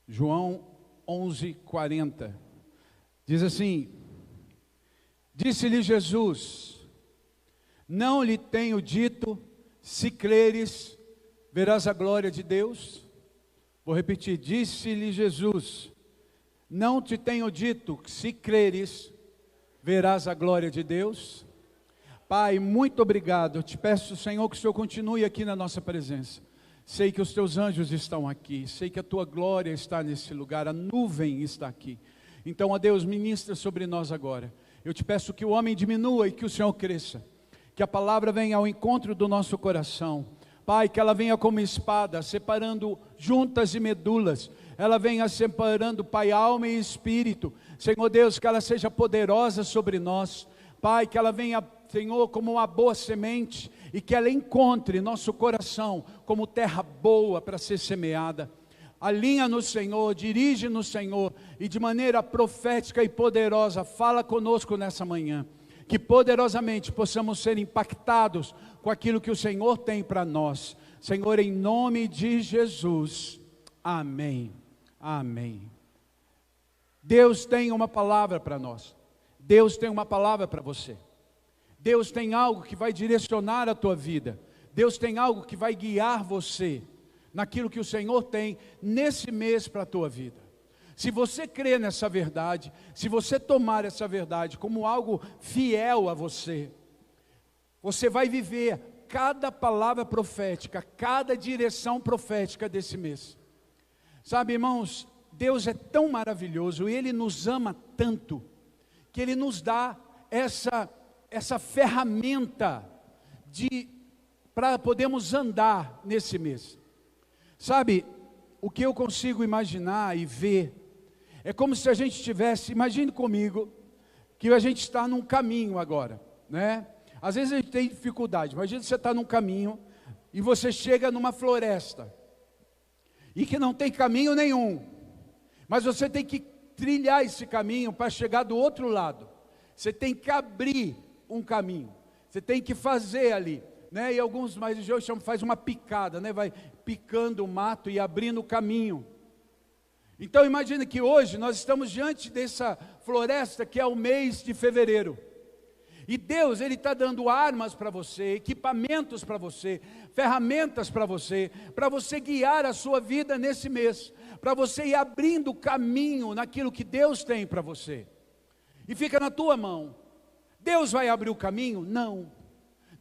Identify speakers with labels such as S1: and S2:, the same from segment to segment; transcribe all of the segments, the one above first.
S1: João 11:40. Diz assim: disse-lhe Jesus: não lhe tenho dito, se creres, verás a glória de Deus? Vou repetir: disse-lhe Jesus: não te tenho dito, se creres, verás a glória de Deus? Pai, muito obrigado. Eu te peço, Senhor, que o Senhor continue aqui na nossa presença. Sei que os teus anjos estão aqui, sei que a tua glória está nesse lugar, a nuvem está aqui. Então, ó Deus, ministra sobre nós agora. Eu te peço que o homem diminua e que o Senhor cresça, que a palavra venha ao encontro do nosso coração. Pai, que ela venha como espada, separando juntas e medulas. Ela venha separando, Pai, alma e espírito. Senhor Deus, que ela seja poderosa sobre nós. Pai, que ela venha, Senhor, como uma boa semente, e que ela encontre nosso coração como terra boa para ser semeada. Alinha no Senhor, dirige no Senhor, e de maneira profética e poderosa, fala conosco nessa manhã, que poderosamente possamos ser impactados com aquilo que o Senhor tem para nós. Senhor, em nome de Jesus, amém, amém. Deus tem uma palavra para nós, Deus tem uma palavra para você. Deus tem algo que vai direcionar a tua vida. Deus tem algo que vai guiar você naquilo que o Senhor tem nesse mês para a tua vida. Se você crê nessa verdade, se você tomar essa verdade como algo fiel a você, você vai viver cada palavra profética, cada direção profética desse mês. Sabe, irmãos, Deus é tão maravilhoso e Ele nos ama tanto, que Ele nos dá essa ferramenta para podermos andar nesse mês. Sabe, o que eu consigo imaginar e ver, é como se a gente tivesse, imagine comigo, que a gente está num caminho agora, né? Às vezes a gente tem dificuldade, imagina você está num caminho, e você chega numa floresta, e que não tem caminho nenhum, mas você tem que trilhar esse caminho para chegar do outro lado. Você tem que abrir um caminho, você tem que fazer ali, né? E alguns mais religiosos chamam, faz uma picada, né? Vai picando o mato e abrindo o caminho. Então imagine que hoje nós estamos diante dessa floresta que é o mês de fevereiro. E Deus, Ele está dando armas para você, equipamentos para você, ferramentas para você guiar a sua vida nesse mês, para você ir abrindo caminho naquilo que Deus tem para você. E fica na tua mão. Deus vai abrir o caminho? Não.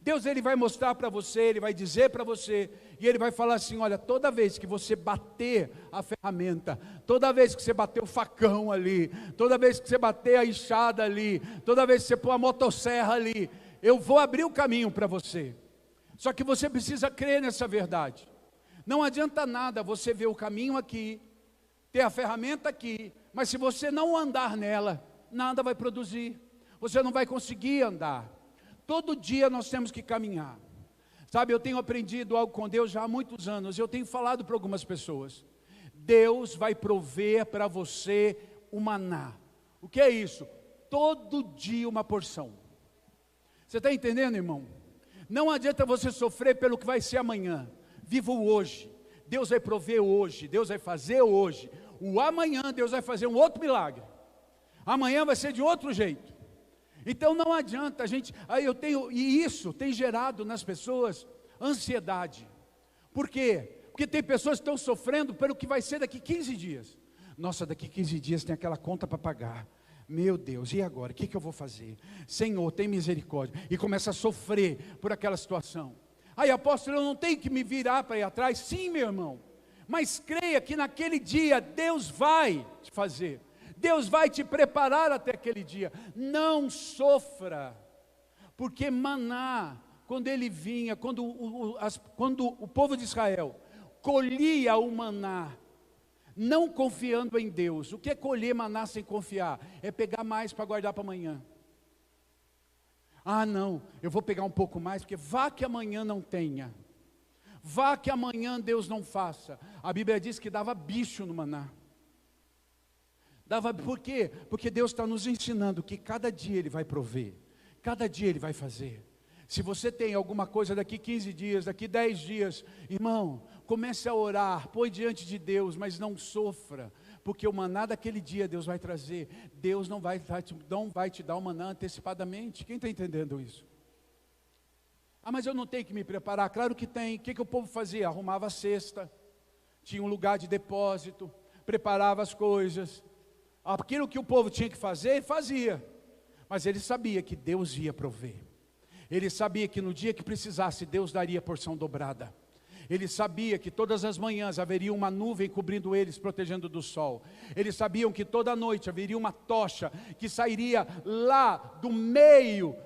S1: Deus, Ele vai mostrar para você, Ele vai dizer para você, e Ele vai falar assim: olha, toda vez que você bater a ferramenta, toda vez que você bater o facão ali, toda vez que você bater a enxada ali, toda vez que você pôr a motosserra ali, eu vou abrir o caminho para você. Só que você precisa crer nessa verdade. Não adianta nada você ver o caminho aqui, ter a ferramenta aqui, mas se você não andar nela, nada vai produzir, você não vai conseguir andar. Todo dia nós temos que caminhar. Sabe, eu tenho aprendido algo com Deus já há muitos anos, eu tenho falado para algumas pessoas. Deus vai prover para você o maná. O que é isso? Todo dia uma porção. Você está entendendo, irmão? Não adianta você sofrer pelo que vai ser amanhã. Viva o hoje. Deus vai prover hoje, Deus vai fazer hoje. O amanhã Deus vai fazer um outro milagre. Amanhã vai ser de outro jeito. Então não adianta a gente, e isso tem gerado nas pessoas ansiedade. Por quê? Porque tem pessoas que estão sofrendo pelo que vai ser daqui 15 dias. Nossa, daqui 15 dias tem aquela conta para pagar. Meu Deus, e agora? O que eu vou fazer? Senhor, tem misericórdia. E começa a sofrer por aquela situação. Aí, apóstolo, eu não tenho que me virar para ir atrás? Sim, meu irmão. Mas creia que naquele dia Deus vai te fazer. Deus vai te preparar até aquele dia. Não sofra, porque maná, quando ele vinha, quando o povo de Israel colhia o maná, não confiando em Deus. O que é colher maná sem confiar? É pegar mais para guardar para amanhã. Ah, não, eu vou pegar um pouco mais, porque vá que amanhã não tenha. Vá que amanhã Deus não faça. A Bíblia diz que dava bicho no maná. Por quê? Porque Deus está nos ensinando que cada dia Ele vai prover, cada dia Ele vai fazer. Se você tem alguma coisa daqui 15 dias, daqui 10 dias, irmão, comece a orar, põe diante de Deus, mas não sofra, porque o maná daquele dia Deus vai trazer. Deus não vai te dar o maná antecipadamente. Quem está entendendo isso? Ah, mas eu não tenho que me preparar. Claro que tem. O que o povo fazia? Arrumava a cesta, tinha um lugar de depósito, preparava as coisas. Aquilo que o povo tinha que fazer, ele fazia. Mas ele sabia que Deus ia prover. Ele sabia que no dia que precisasse, Deus daria porção dobrada. Ele sabia que todas as manhãs haveria uma nuvem cobrindo eles, protegendo do sol. Eles sabiam que toda noite haveria uma tocha que sairia lá do meio,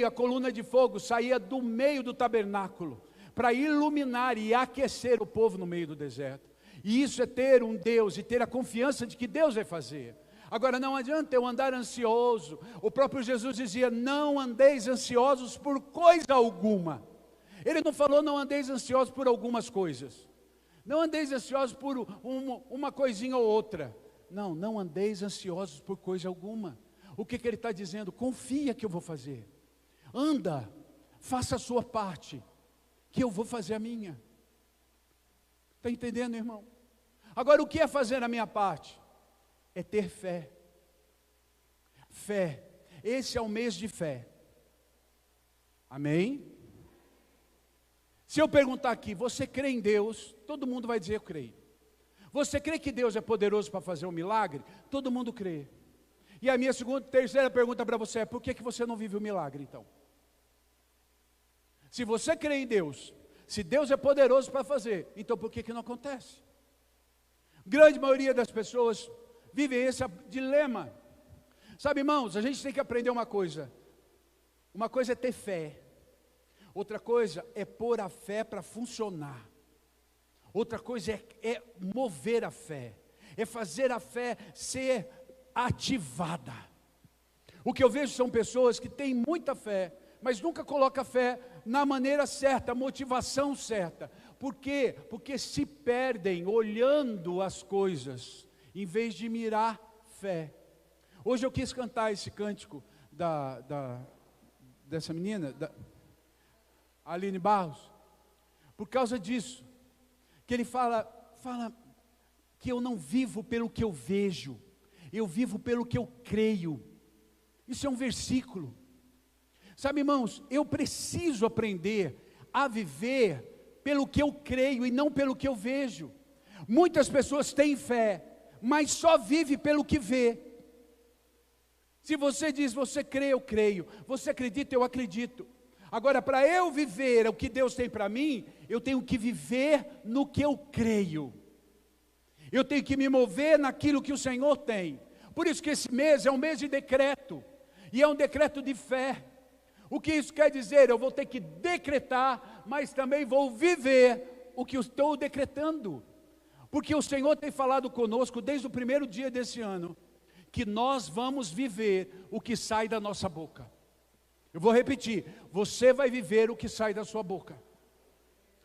S1: a coluna de fogo saía do meio do tabernáculo, para iluminar e aquecer o povo no meio do deserto. E isso é ter um Deus e ter a confiança de que Deus vai fazer. Agora não adianta eu andar ansioso. O próprio Jesus dizia: não andeis ansiosos por coisa alguma. Ele não falou não andeis ansiosos por algumas coisas. Não andeis ansiosos por uma coisinha ou outra. Não andeis ansiosos por coisa alguma. O que ele está dizendo? Confia que eu vou fazer. Anda, faça a sua parte, que eu vou fazer a minha. Está entendendo, irmão? Agora o que é fazer a minha parte? É ter fé. Fé. Esse é o mês de fé. Amém? Se eu perguntar aqui, você crê em Deus? Todo mundo vai dizer: eu creio. Você crê que Deus é poderoso para fazer um milagre? Todo mundo crê. E a minha terceira pergunta para você é: por que você não vive o milagre então? Se você crê em Deus, se Deus é poderoso para fazer, então por que não acontece? Grande maioria das pessoas vivem esse dilema. Sabe, irmãos, a gente tem que aprender uma coisa. Uma coisa é ter fé. Outra coisa é pôr a fé para funcionar. Outra coisa é mover a fé. É fazer a fé ser ativada. O que eu vejo são pessoas que têm muita fé, mas nunca colocam a fé na maneira certa, a motivação certa. Por quê? Porque se perdem olhando as coisas, em vez de mirar fé. Hoje eu quis cantar esse cântico dessa menina, Aline Barros, por causa disso, que ele fala que eu não vivo pelo que eu vejo, eu vivo pelo que eu creio. Isso é um versículo. Sabe, irmãos, eu preciso aprender a viver pelo que eu creio e não pelo que eu vejo. Muitas pessoas têm fé, mas só vive pelo que vê. Se você diz: você crê, eu creio. Você acredita, eu acredito. Agora, para eu viver o que Deus tem para mim, eu tenho que viver no que eu creio. Eu tenho que me mover naquilo que o Senhor tem. Por isso que esse mês é um mês de decreto. E é um decreto de fé. O que isso quer dizer? Eu vou ter que decretar, mas também vou viver o que eu estou decretando. Porque o Senhor tem falado conosco desde o primeiro dia desse ano, que nós vamos viver o que sai da nossa boca. Eu vou repetir: você vai viver o que sai da sua boca.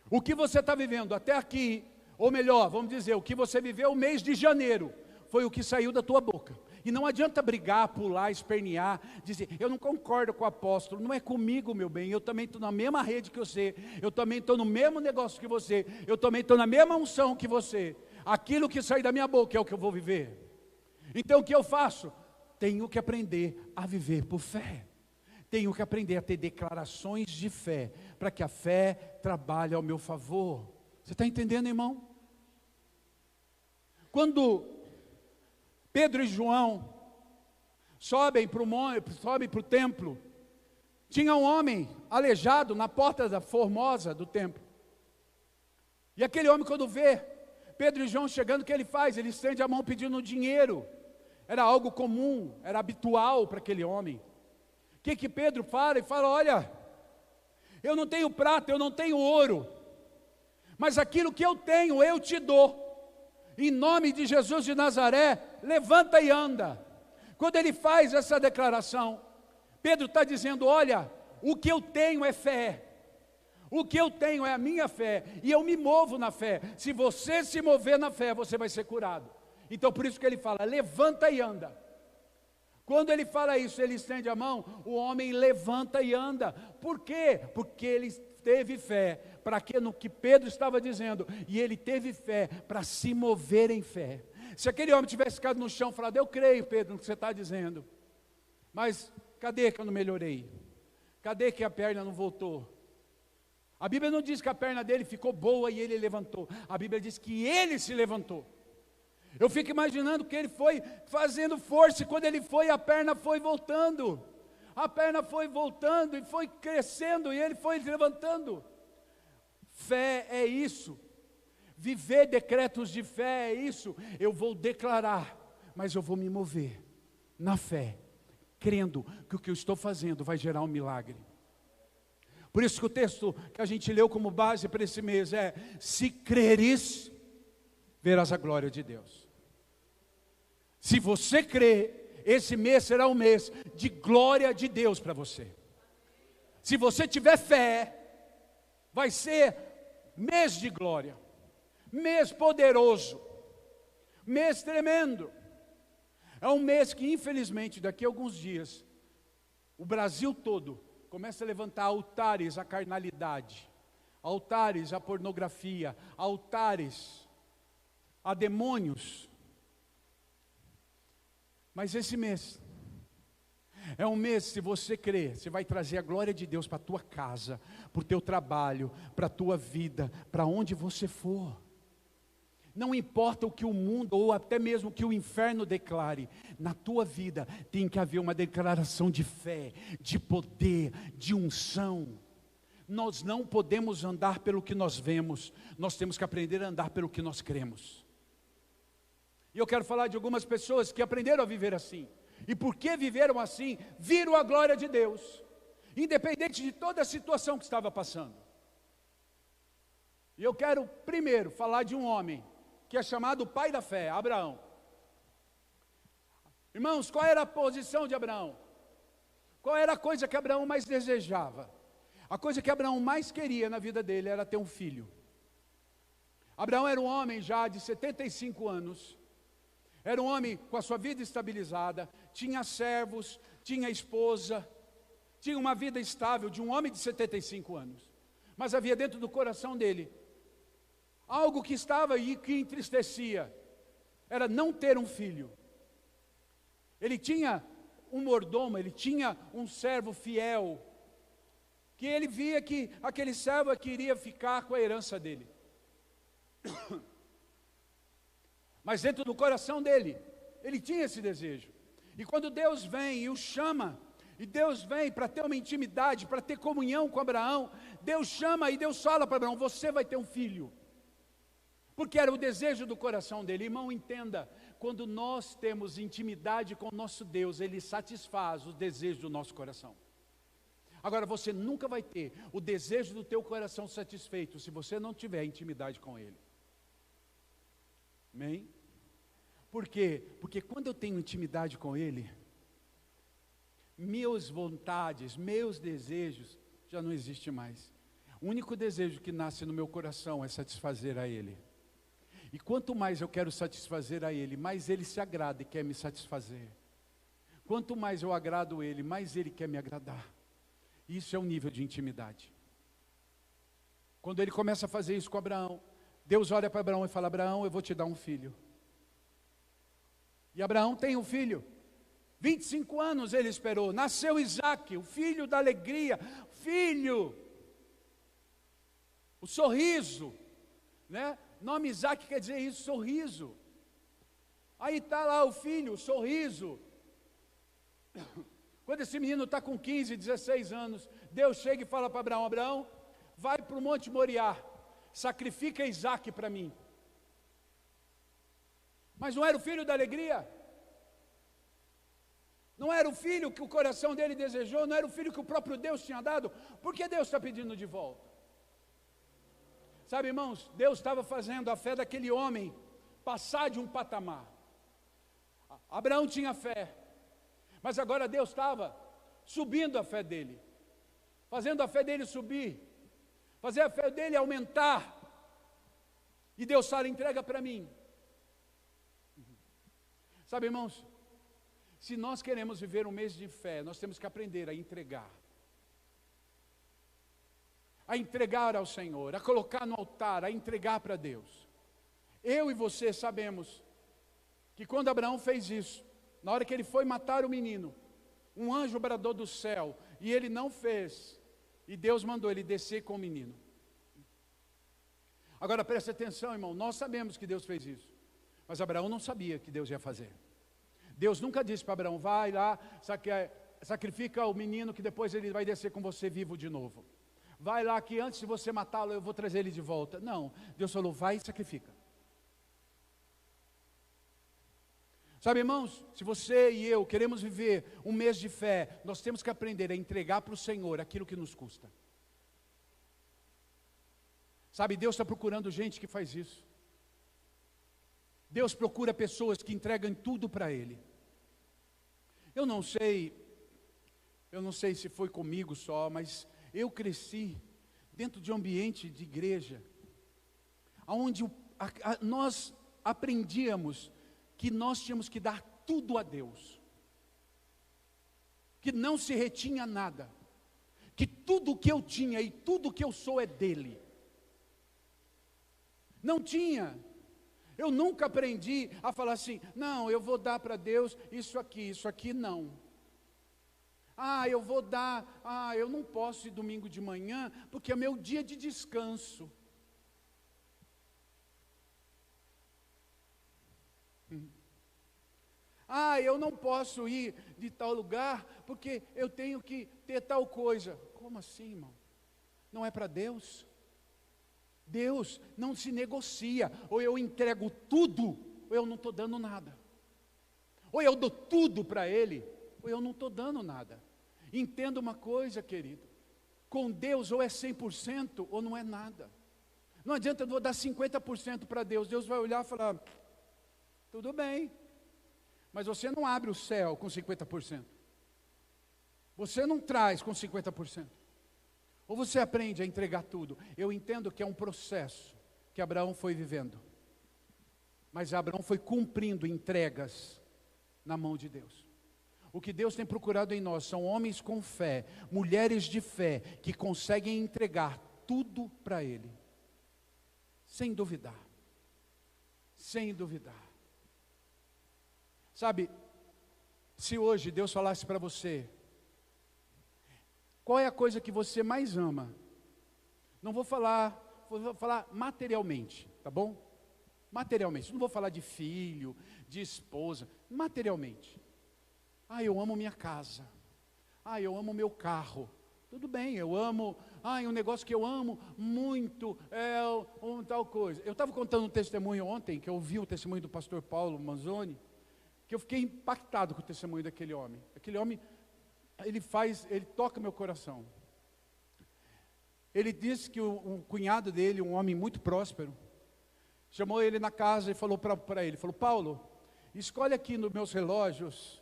S1: O que você está vivendo até aqui, ou melhor, vamos dizer, o que você viveu o mês de janeiro, foi o que saiu da tua boca. E não adianta brigar, pular, espernear, dizer: eu não concordo com o apóstolo. Não é comigo, meu bem, eu também estou na mesma rede que você, eu também estou no mesmo negócio que você, eu também estou na mesma unção que você. Aquilo que sai da minha boca é o que eu vou viver. Então o que eu faço? Tenho que aprender a viver por fé. Tenho que aprender a ter declarações de fé, para que a fé trabalhe ao meu favor. Você está entendendo, irmão? Quando Pedro e João sobem para o templo, tinha um homem aleijado na porta da formosa do templo. E aquele homem, quando vê Pedro e João chegando, o que ele faz? Ele estende a mão pedindo dinheiro. Era algo comum, era habitual para aquele homem. O que Pedro fala? Ele fala: olha, eu não tenho prata, eu não tenho ouro, mas aquilo que eu tenho eu te dou. Em nome de Jesus de Nazaré, levanta e anda. Quando ele faz essa declaração, Pedro está dizendo: olha, o que eu tenho é fé. O que eu tenho é a minha fé, e eu me movo na fé. Se você se mover na fé, você vai ser curado. Então por isso que ele fala: levanta e anda. Quando ele fala isso, ele estende a mão, o homem levanta e anda. Por quê? Porque ele teve fé para que no que Pedro estava dizendo, e ele teve fé para se mover em fé. Se aquele homem tivesse ficado no chão e falado, eu creio, Pedro, no que você está dizendo, mas cadê que eu não melhorei? Cadê que a perna não voltou? A Bíblia não diz que a perna dele ficou boa e ele levantou. A Bíblia diz que ele se levantou. Eu fico imaginando que ele foi fazendo força, e quando ele foi, a perna foi voltando. A perna foi voltando e foi crescendo, e ele foi levantando. Fé é isso. Viver decretos de fé é isso. Eu vou declarar, mas eu vou me mover na fé, crendo que o que eu estou fazendo vai gerar um milagre. Por isso que o texto que a gente leu como base para esse mês é: se creres, verás a glória de Deus. Se você crer, esse mês será um mês de glória de Deus para você. Se você tiver fé, vai ser mês de glória, mês poderoso, mês tremendo. É um mês que, infelizmente, daqui a alguns dias, o Brasil todo começa a levantar altares à carnalidade, altares à pornografia, altares a demônios. Mas esse mês é um mês, se você crer, você vai trazer a glória de Deus para a tua casa, para o teu trabalho, para a tua vida, para onde você for. Não importa o que o mundo, ou até mesmo o que o inferno declare, na tua vida tem que haver uma declaração de fé, de poder, de unção. Nós não podemos andar pelo que nós vemos, nós temos que aprender a andar pelo que nós cremos. E eu quero falar de algumas pessoas que aprenderam a viver assim. E porque viveram assim, viram a glória de Deus, independente de toda a situação que estava passando. E eu quero primeiro falar de um homem que é chamado pai da fé, Abraão. Irmãos, qual era a posição de Abraão? Qual era a coisa que Abraão mais desejava? A coisa que Abraão mais queria na vida dele era ter um filho. Abraão era um homem já de 75 anos, era um homem com a sua vida estabilizada, tinha servos, tinha esposa, tinha uma vida estável de um homem de 75 anos. Mas havia dentro do coração dele algo que estava aí que entristecia, era não ter um filho. Ele tinha um mordomo, ele tinha um servo fiel, que ele via que aquele servo queria ficar com a herança dele. Mas dentro do coração dele, ele tinha esse desejo. E quando Deus vem e o chama, e Deus vem para ter uma intimidade, para ter comunhão com Abraão, Deus chama e Deus fala para Abraão, você vai ter um filho. Porque era o desejo do coração dele. Irmão, entenda, quando nós temos intimidade com o nosso Deus, Ele satisfaz os desejos do nosso coração. Agora, você nunca vai ter o desejo do teu coração satisfeito, se você não tiver intimidade com Ele. Amém? Por quê? Porque quando eu tenho intimidade com Ele, minhas vontades, meus desejos, já não existem mais. O único desejo que nasce no meu coração é satisfazer a Ele. E quanto mais eu quero satisfazer a Ele, mais Ele se agrada e quer me satisfazer. Quanto mais eu agrado Ele, mais Ele quer me agradar. Isso é um nível de intimidade. Quando Ele começa a fazer isso com Abraão, Deus olha para Abraão e fala, Abraão, eu vou te dar um filho. E Abraão tem um filho. 25 anos ele esperou, nasceu Isaque, o filho da alegria, filho, o sorriso, né? Nome Isaque quer dizer isso, sorriso. Aí está lá o filho, o sorriso. Quando esse menino está com 15, 16 anos, Deus chega e fala para Abraão, Abraão, vai para o Monte Moriá, sacrifica Isaque para mim. Mas não era o filho da alegria? Não era o filho que o coração dele desejou? Não era o filho que o próprio Deus tinha dado? Por que Deus está pedindo de volta? Sabe, irmãos, Deus estava fazendo a fé daquele homem passar de um patamar. Abraão tinha fé, mas agora Deus estava subindo a fé dele, fazendo a fé dele subir, fazer a fé dele aumentar. E Deus fala, entrega para mim. Sabe, irmãos, Se nós queremos viver um mês de fé, nós temos que aprender a entregar. A entregar ao Senhor, a colocar no altar, a entregar para Deus. Eu e você sabemos que quando Abraão fez isso, na hora que ele foi matar o menino, um anjo bradou do céu, e ele não fez, e Deus mandou ele descer com o menino. Agora preste atenção, irmão, nós sabemos que Deus fez isso, mas Abraão não sabia que Deus ia fazer. Deus nunca disse para Abraão, vai lá, sacrifica o menino que depois ele vai descer com você vivo de novo. Vai lá que antes de você matá-lo eu vou trazer ele de volta. Não, Deus falou, vai e sacrifica. Sabe, irmãos, se você e eu queremos viver um mês de fé, nós temos que aprender a entregar para o Senhor aquilo que nos custa. Sabe, Deus está procurando gente que faz isso. Deus procura pessoas que entregam tudo para Ele. Eu não sei se foi comigo só, mas eu cresci dentro de um ambiente de igreja, onde nós aprendíamos que nós tínhamos que dar tudo a Deus, que não se retinha nada, que tudo o que eu tinha e tudo o que eu sou é dele. Não tinha. Eu nunca aprendi a falar assim, não, eu vou dar para Deus isso aqui não. Eu vou dar, eu não posso ir domingo de manhã, porque é meu dia de descanso. Eu não posso ir de tal lugar, porque eu tenho que ter tal coisa. Como assim, irmão? Não é para Deus? Deus não se negocia, ou eu entrego tudo, ou eu não estou dando nada. Ou eu dou tudo para Ele, ou eu não estou dando nada. Entenda uma coisa, querido, com Deus ou é 100% ou não é nada. Não adianta eu vou dar 50% para Deus, Deus vai olhar e falar, tudo bem, mas você não abre o céu com 50%. Você não traz com 50%. Ou você aprende a entregar tudo. Eu entendo que é um processo que Abraão foi vivendo. Mas Abraão foi cumprindo entregas na mão de Deus. O que Deus tem procurado em nós são homens com fé, mulheres de fé, que conseguem entregar tudo para Ele. Sem duvidar. Sem duvidar. Sabe, se hoje Deus falasse para você, qual é a coisa que você mais ama? Não vou falar materialmente, tá bom? Materialmente, não vou falar de filho, de esposa, materialmente. Eu amo minha casa. Eu amo meu carro. Tudo bem, eu amo, um negócio que eu amo muito é tal coisa. Eu estava contando um testemunho ontem, que eu ouvi o testemunho do pastor Paulo Manzoni, que eu fiquei impactado com o testemunho daquele homem. Aquele homem, ele toca meu coração. Ele disse que o cunhado dele, um homem muito próspero, chamou ele na casa e falou para ele, Paulo, escolhe aqui nos meus relógios,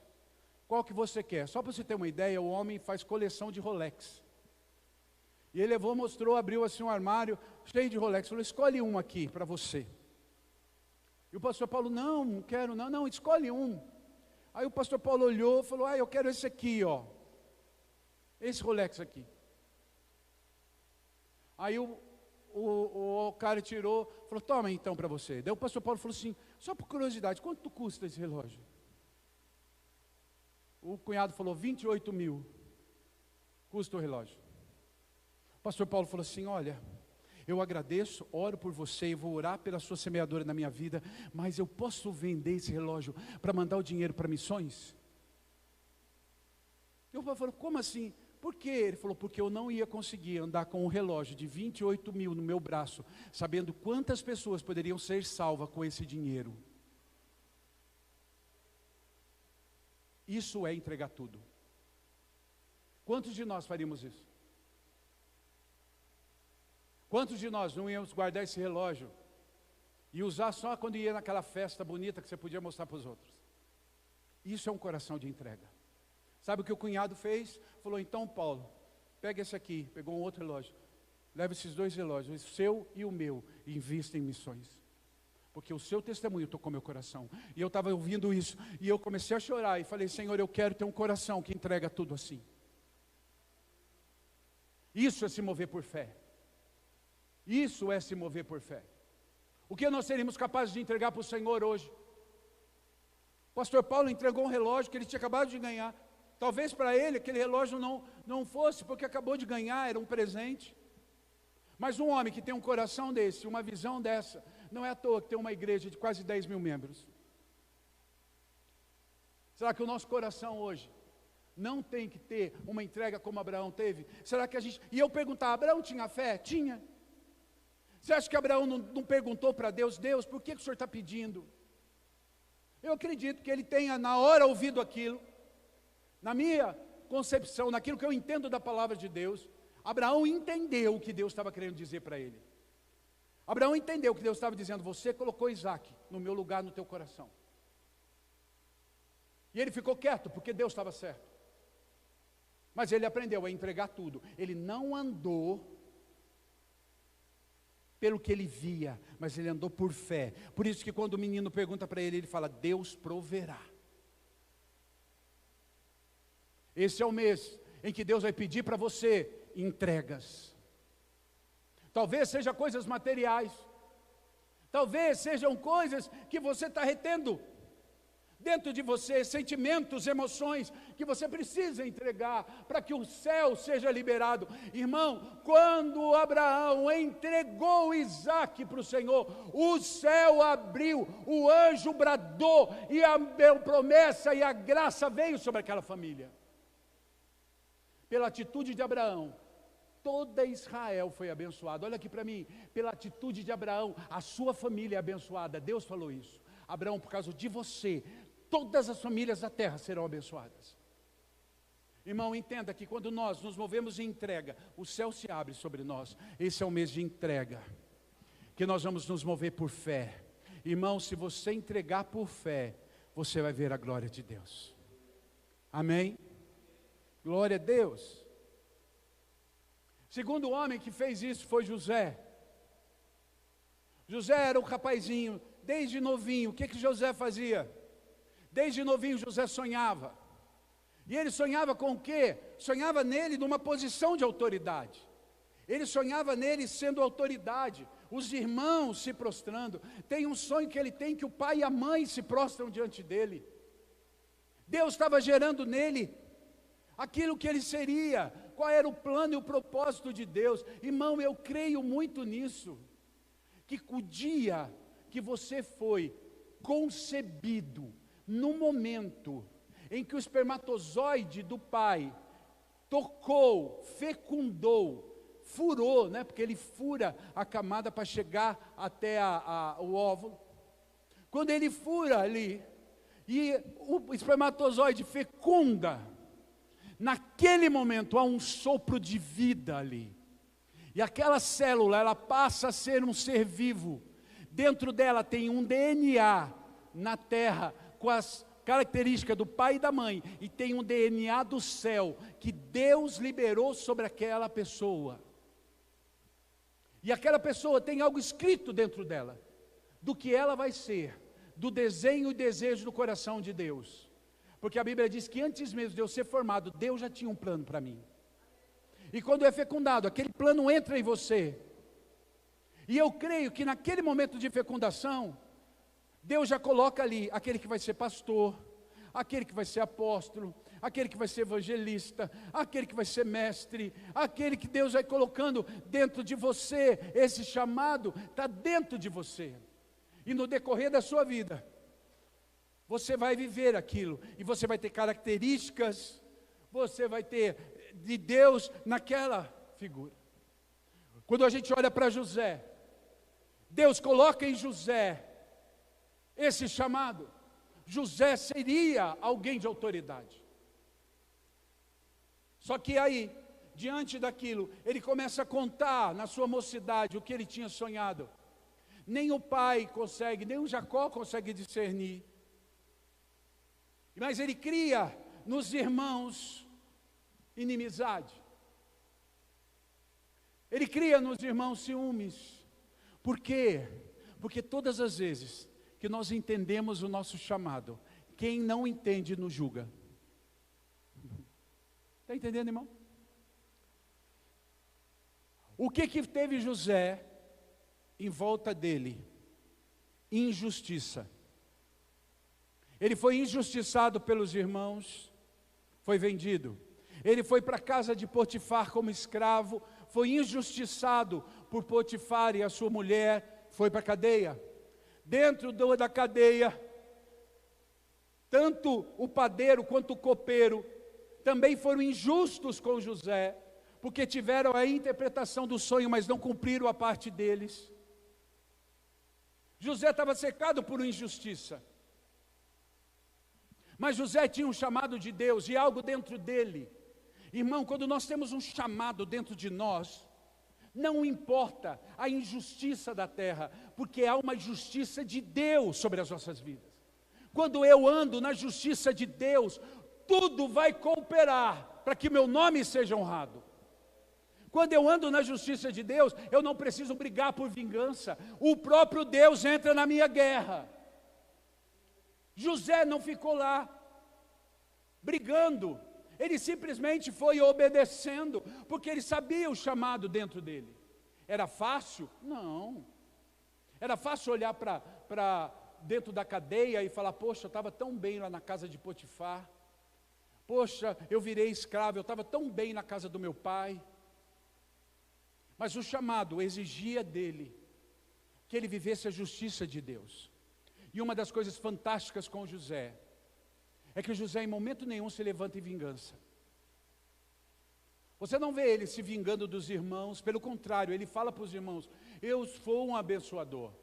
S1: qual que você quer? Só para você ter uma ideia, o homem faz coleção de Rolex. E ele levou, mostrou, abriu assim um armário, cheio de Rolex, falou, escolhe um aqui para você. E o pastor Paulo, não quero, não, escolhe um. Aí o pastor Paulo olhou e falou, eu quero esse aqui, esse Rolex aqui. Aí o cara tirou, falou, toma então para você. Daí o pastor Paulo falou assim, só por curiosidade, quanto custa esse relógio? O cunhado falou, 28 mil, custa o relógio. O pastor Paulo falou assim, olha, eu agradeço, oro por você e vou orar pela sua semeadora na minha vida, mas eu posso vender esse relógio para mandar o dinheiro para missões? Eu falei, como assim? Por quê? Ele falou, porque eu não ia conseguir andar com um relógio de 28 mil no meu braço, sabendo quantas pessoas poderiam ser salvas com esse dinheiro. Isso é entregar tudo. Quantos de nós faríamos isso? Quantos de nós não íamos guardar esse relógio e usar só quando ia naquela festa bonita que você podia mostrar para os outros? Isso é um coração de entrega. Sabe o que o cunhado fez? Falou, então Paulo, pega esse aqui, pegou um outro relógio, leva esses dois relógios, o seu e o meu, e invista em missões. porque o seu testemunho tocou meu coração. E eu estava ouvindo isso, e eu comecei a chorar, e falei, Senhor, eu quero ter um coração que entrega tudo assim. Isso é se mover por fé. Isso é se mover por fé. O que nós seríamos capazes de entregar para o Senhor hoje? O pastor Paulo entregou um relógio que ele tinha acabado de ganhar. Talvez para ele aquele relógio não fosse, porque acabou de ganhar, era um presente. Mas um homem que tem um coração desse, uma visão dessa, não é à toa que tem uma igreja de quase 10 mil membros. Será que o nosso coração hoje não tem que ter uma entrega como Abraão teve? Será que a gente... E eu perguntar, Abraão tinha fé? Tinha. Você acha que Abraão não perguntou para Deus, Deus, por que o Senhor está pedindo? Eu acredito que ele tenha na hora ouvido aquilo. Na minha concepção, naquilo que eu entendo da palavra de Deus, Abraão entendeu o que Deus estava querendo dizer para ele. Abraão entendeu o que Deus estava dizendo, você colocou Isaac no meu lugar, no teu coração. E ele ficou quieto, porque Deus estava certo. Mas ele aprendeu a entregar tudo. Ele não andou pelo que ele via, mas ele andou por fé. Por isso que quando o menino pergunta para ele, ele fala, Deus proverá. Esse é o mês em que Deus vai pedir para você entregas. Talvez sejam coisas materiais. Talvez sejam coisas que você está retendo dentro de você, sentimentos, emoções que você precisa entregar para que o céu seja liberado. Irmão, quando Abraão entregou Isaac para o Senhor, o céu abriu, o anjo bradou e a promessa e a graça veio sobre aquela família. Pela atitude de Abraão, toda Israel foi abençoada. Olha aqui para mim, pela atitude de Abraão, a sua família é abençoada. Deus falou isso. Abraão, por causa de você, todas as famílias da terra serão abençoadas. Irmão, entenda que quando nós nos movemos em entrega, o céu se abre sobre nós. Esse é o mês de entrega, que nós vamos nos mover por fé. Irmão, se você entregar por fé, você vai ver a glória de Deus. Amém? Glória a Deus. Segundo homem que fez isso foi José. José era um rapazinho, desde novinho. O que José fazia? Desde novinho José sonhava. E ele sonhava com o quê? Sonhava nele numa posição de autoridade. Ele sonhava nele sendo autoridade. Os irmãos se prostrando. Tem um sonho que ele tem, que o pai e a mãe se prostram diante dele. Deus estava gerando nele aquilo que ele seria. Qual era o plano e o propósito de Deus? Irmão, eu creio muito nisso. Que o dia que você foi concebido, no momento em que o espermatozoide do pai tocou, fecundou, furou, né? Porque ele fura a camada para chegar até o óvulo. Quando ele fura ali, e o espermatozoide fecunda, naquele momento há um sopro de vida ali. E aquela célula, ela passa a ser um ser vivo. Dentro dela tem um DNA na terra, com as características do pai e da mãe, e tem um DNA do céu, que Deus liberou sobre aquela pessoa. E aquela pessoa tem algo escrito dentro dela, do que ela vai ser, do desenho e desejo do coração de Deus. Porque a Bíblia diz que antes mesmo de eu ser formado, Deus já tinha um plano para mim. E quando é fecundado, aquele plano entra em você. E eu creio que naquele momento de fecundação, Deus já coloca ali aquele que vai ser pastor, aquele que vai ser apóstolo, aquele que vai ser evangelista, aquele que vai ser mestre, aquele que Deus vai colocando dentro de você. Esse chamado está dentro de você. E no decorrer da sua vida, você vai viver aquilo, e você vai ter características, você vai ter de Deus naquela figura. Quando a gente olha para José, Deus coloca em José esse chamado. José seria alguém de autoridade. Só que aí, diante daquilo, ele começa a contar na sua mocidade o que ele tinha sonhado. Nem o pai consegue, nem o Jacó consegue discernir. Mas ele cria nos irmãos inimizade. Ele cria nos irmãos ciúmes. Por quê? Porque todas as vezes que nós entendemos o nosso chamado, quem não entende nos julga. Está entendendo, irmão? O que teve José em volta dele? Injustiça. Ele foi injustiçado pelos irmãos, foi vendido. Ele foi para a casa de Potifar como escravo, foi injustiçado por Potifar e a sua mulher, foi para a cadeia. Dentro da cadeia, tanto o padeiro quanto o copeiro também foram injustos com José, porque tiveram a interpretação do sonho, mas não cumpriram a parte deles. José estava cercado por injustiça. Mas José tinha um chamado de Deus e algo dentro dele. Irmão, quando nós temos um chamado dentro de nós, não importa a injustiça da terra, porque há uma justiça de Deus sobre as nossas vidas. Quando eu ando na justiça de Deus, tudo vai cooperar para que meu nome seja honrado. Quando eu ando na justiça de Deus, eu não preciso brigar por vingança. O próprio Deus entra na minha guerra. José não ficou lá brigando. Ele simplesmente foi obedecendo, porque ele sabia o chamado dentro dele. Era fácil? Não. Era fácil olhar para dentro da cadeia e falar, poxa, eu estava tão bem lá na casa de Potifar. Poxa, eu virei escravo, eu estava tão bem na casa do meu pai. Mas o chamado exigia dele que ele vivesse a justiça de Deus. E uma das coisas fantásticas com José é que José em momento nenhum se levanta em vingança. Você não vê ele se vingando dos irmãos, pelo contrário, ele fala para os irmãos, eu sou um abençoador.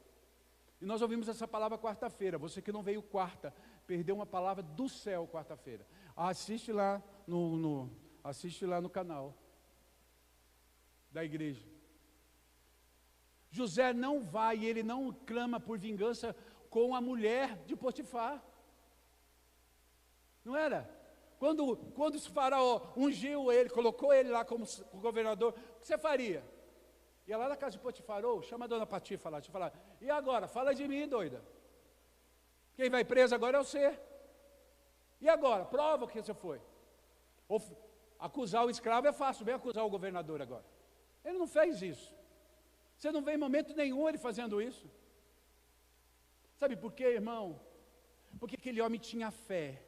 S1: E nós ouvimos essa palavra quarta-feira. Você que não veio quarta, perdeu uma palavra do céu quarta-feira. Assiste lá no canal da igreja. José não vai, ele não clama por vingança com a mulher de Potifar. Não era? Quando o faraó ungiu ele, colocou ele lá como governador, o que você faria? Ia lá na casa de Potifar, chama a dona Patifa lá, deixa eu falar. E agora? Fala de mim, doida. Quem vai preso agora é você. E agora? Prova que você foi. Acusar o escravo é fácil, vem acusar o governador agora. Ele não fez isso. Você não vê em momento nenhum ele fazendo isso. Sabe por quê, irmão? Porque aquele homem tinha fé.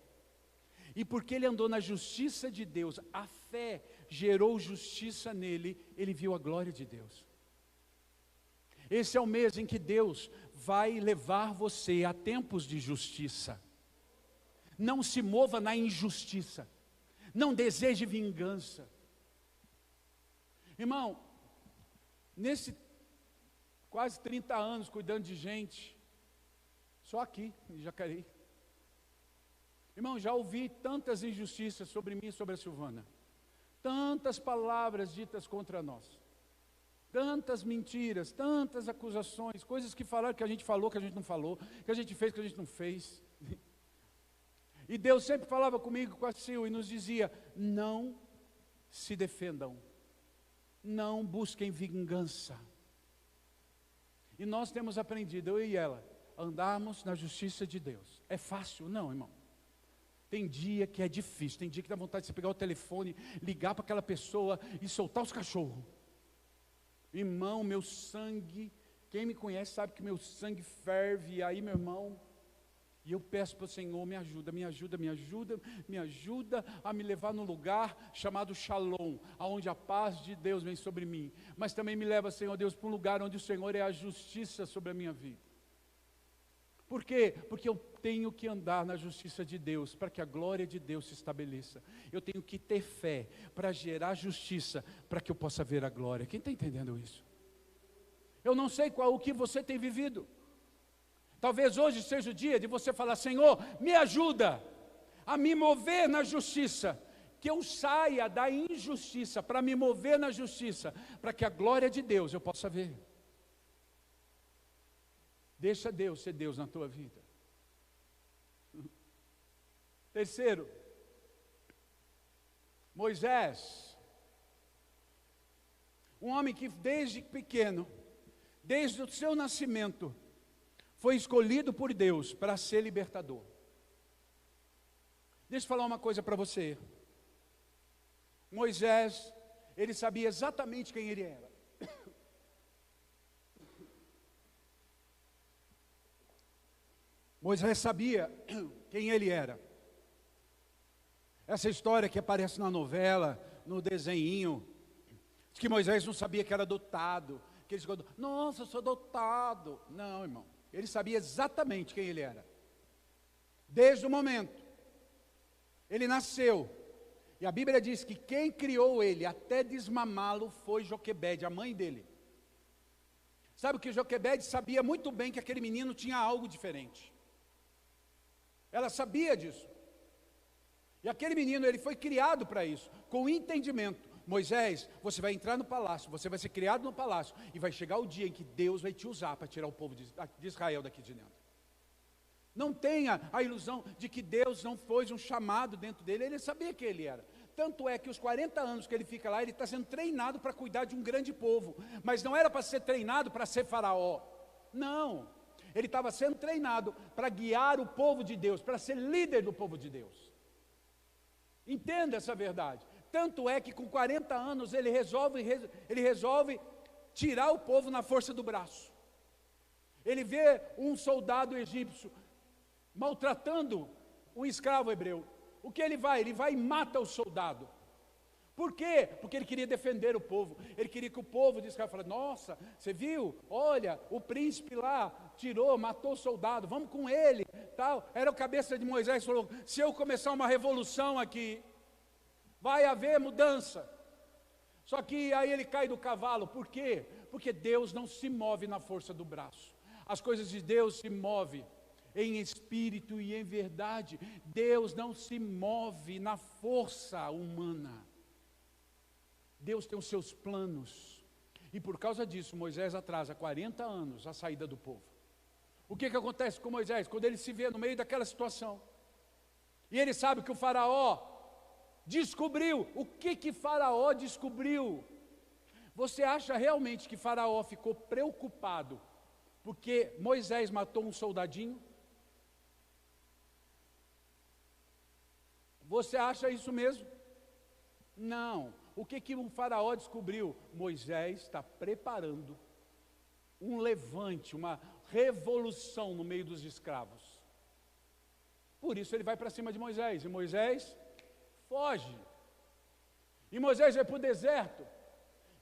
S1: E porque ele andou na justiça de Deus, a fé gerou justiça nele, ele viu a glória de Deus. Esse é o mês em que Deus vai levar você a tempos de justiça. Não se mova na injustiça. Não deseje vingança. Irmão, nesse quase 30 anos cuidando de gente, só aqui em Jacareí, irmão, já ouvi tantas injustiças sobre mim e sobre a Silvana, tantas palavras ditas contra nós, tantas mentiras, tantas acusações, coisas que falaram que a gente falou, que a gente não falou, que a gente fez, que a gente não fez. E Deus sempre falava comigo, com a Sil, e nos dizia, não se defendam, não busquem vingança. E nós temos aprendido, eu e ela, andarmos na justiça de Deus. É fácil? Não, irmão. Tem dia que é difícil, tem dia que dá vontade de você pegar o telefone, ligar para aquela pessoa e soltar os cachorros. Irmão, meu sangue, quem me conhece sabe que meu sangue ferve, e aí, meu irmão, e eu peço para o Senhor, me ajuda a me levar num lugar chamado Shalom, aonde a paz de Deus vem sobre mim, mas também me leva, Senhor Deus, para um lugar onde o Senhor é a justiça sobre a minha vida. Por quê? Porque eu tenho que andar na justiça de Deus, para que a glória de Deus se estabeleça. Eu tenho que ter fé, para gerar justiça, para que eu possa ver a glória. Quem está entendendo isso? Eu não sei o que você tem vivido. Talvez hoje seja o dia de você falar, Senhor, me ajuda a me mover na justiça, que eu saia da injustiça, para me mover na justiça, para que a glória de Deus eu possa ver. Deixa Deus ser Deus na tua vida. Terceiro, Moisés, um homem que desde pequeno, desde o seu nascimento, foi escolhido por Deus para ser libertador. Deixa eu falar uma coisa para você. Moisés, ele sabia exatamente quem ele era. Moisés sabia quem ele era. Essa história que aparece na novela, no desenhinho, diz que Moisés não sabia que era adotado, que ele ficou, nossa, eu sou adotado. Não, irmão, ele sabia exatamente quem ele era. Desde o momento, ele nasceu, e a Bíblia diz que quem criou ele até desmamá-lo foi Joquebede, a mãe dele. Sabe que Joquebede sabia muito bem que aquele menino tinha algo diferente. Ela sabia disso. E aquele menino, ele foi criado para isso, com entendimento. Moisés, você vai entrar no palácio, você vai ser criado no palácio, e vai chegar o dia em que Deus vai te usar para tirar o povo de Israel daqui de dentro. Não tenha a ilusão de que Deus não pôs um chamado dentro dele, ele sabia que ele era. Tanto é que os 40 anos que ele fica lá, ele está sendo treinado para cuidar de um grande povo, mas não era para ser treinado para ser faraó, não. Ele estava sendo treinado para guiar o povo de Deus, para ser líder do povo de Deus. Entenda essa verdade. Tanto é que com 40 anos ele resolve tirar o povo na força do braço. Ele vê um soldado egípcio maltratando um escravo hebreu. O que ele vai? Ele vai e mata o soldado. Por quê? Porque ele queria defender o povo. Ele queria que o povo de Israel falasse, nossa, você viu? Olha, o príncipe lá matou o soldado, vamos com ele, tal. Era o cabeça de Moisés, falou, se eu começar uma revolução aqui, vai haver mudança. Só que aí ele cai do cavalo, por quê? Porque Deus não se move na força do braço. As coisas de Deus se movem em espírito e em verdade. Deus não se move na força humana. Deus tem os seus planos, e por causa disso Moisés atrasa 40 anos a saída do povo. O que acontece com Moisés? Quando ele se vê no meio daquela situação, e ele sabe que o faraó descobriu. O que faraó descobriu? Você acha realmente que faraó ficou preocupado porque Moisés matou um soldadinho? Você acha isso mesmo? Não. O que um faraó descobriu? Moisés está preparando um levante, uma revolução no meio dos escravos. Por isso ele vai para cima de Moisés, e Moisés foge. E Moisés vai para o deserto,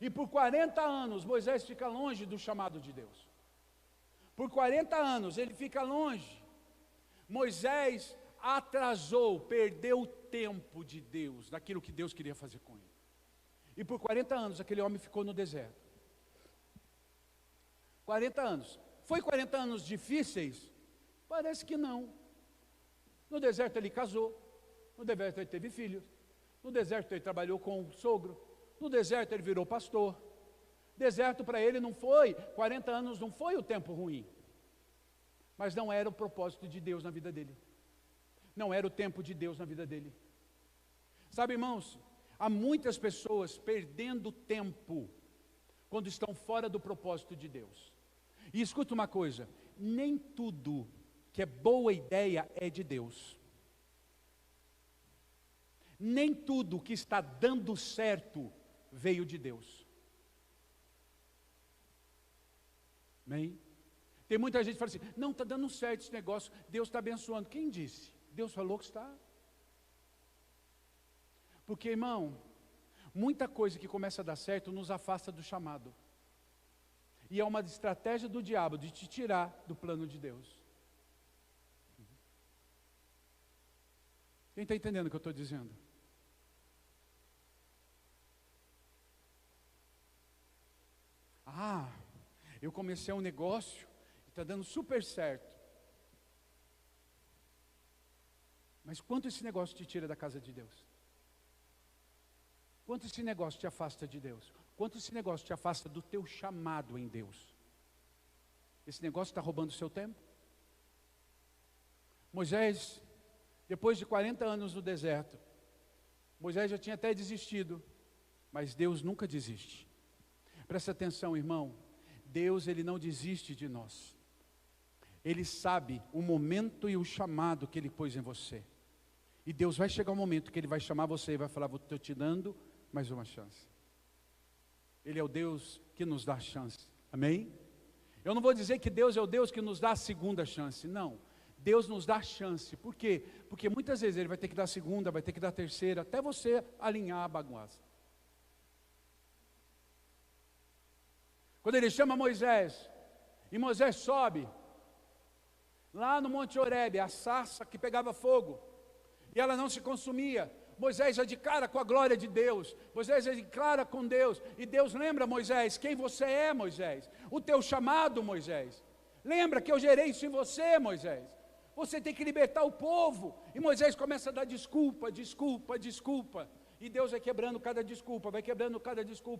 S1: e por 40 anos Moisés fica longe do chamado de Deus. Por 40 anos ele fica longe. Moisés atrasou, perdeu o tempo de Deus, daquilo que Deus queria fazer com ele. E por 40 anos aquele homem ficou no deserto. 40 anos. Foi 40 anos difíceis? Parece que não. No deserto ele casou. No deserto ele teve filhos. No deserto ele trabalhou com o sogro. No deserto ele virou pastor. Deserto para ele não foi, 40 anos não foi o tempo ruim. Mas não era o propósito de Deus na vida dele. Não era o tempo de Deus na vida dele. Sabe, irmãos, há muitas pessoas perdendo tempo quando estão fora do propósito de Deus. E escuta uma coisa, nem tudo que é boa ideia é de Deus. Nem tudo que está dando certo veio de Deus. Amém? Tem muita gente que fala assim, não, está dando certo esse negócio, Deus está abençoando. Quem disse? Deus falou que está. Porque, irmão, muita coisa que começa a dar certo nos afasta do chamado. E é uma estratégia do diabo de te tirar do plano de Deus. Quem está entendendo o que eu estou dizendo? Ah, eu comecei um negócio e está dando super certo. Mas quanto esse negócio te tira da casa de Deus? Quanto esse negócio te afasta de Deus? Quanto esse negócio te afasta do teu chamado em Deus? Esse negócio está roubando o seu tempo? Moisés, depois de 40 anos no deserto, Moisés já tinha até desistido, mas Deus nunca desiste. Presta atenção, irmão, Deus ele não desiste de nós. Ele sabe o momento e o chamado que Ele pôs em você. E Deus vai chegar um momento que Ele vai chamar você e vai falar: estou te dando mais uma chance. Ele é o Deus que nos dá chance. Amém? Eu não vou dizer que Deus é o Deus que nos dá a segunda chance. Não. Deus nos dá chance. Por quê? Porque muitas vezes Ele vai ter que dar a segunda, vai ter que dar a terceira, até você alinhar a bagunça. Quando Ele chama Moisés, e Moisés sobe, lá no Monte Horebe, a sarça que pegava fogo, e ela não se consumia. Moisés já de cara com a glória de Deus, Moisés já de cara com Deus, e Deus lembra Moisés, quem você é, Moisés, o teu chamado, Moisés, lembra que eu gerei isso em você, Moisés, você tem que libertar o povo, e Moisés começa a dar desculpa, e Deus vai quebrando cada desculpa,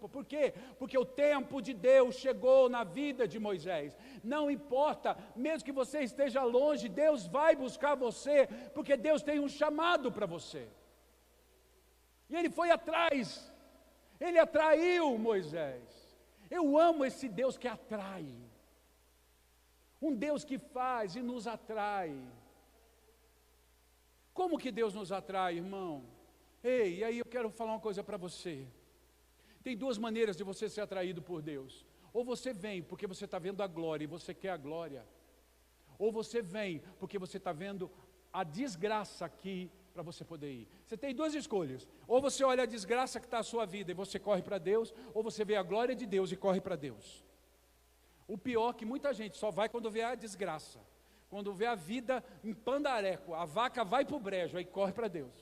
S1: por quê? Porque o tempo de Deus chegou na vida de Moisés, não importa, mesmo que você esteja longe, Deus vai buscar você, porque Deus tem um chamado para você. E Ele foi atrás, Ele atraiu Moisés. Eu amo esse Deus que atrai, um Deus que faz e nos atrai. Como que Deus nos atrai, irmão? Ei, e aí eu quero falar uma coisa para você. Tem duas maneiras de você ser atraído por Deus. Ou você vem porque você está vendo a glória e você quer a glória, ou você vem porque você está vendo a desgraça aqui para você poder ir. Você tem duas escolhas: ou você olha a desgraça que está na sua vida e você corre para Deus, ou você vê a glória de Deus e corre para Deus. O pior é que muita gente só vai quando vê a desgraça, quando vê a vida em pandareco, a vaca vai para o brejo, aí corre para Deus.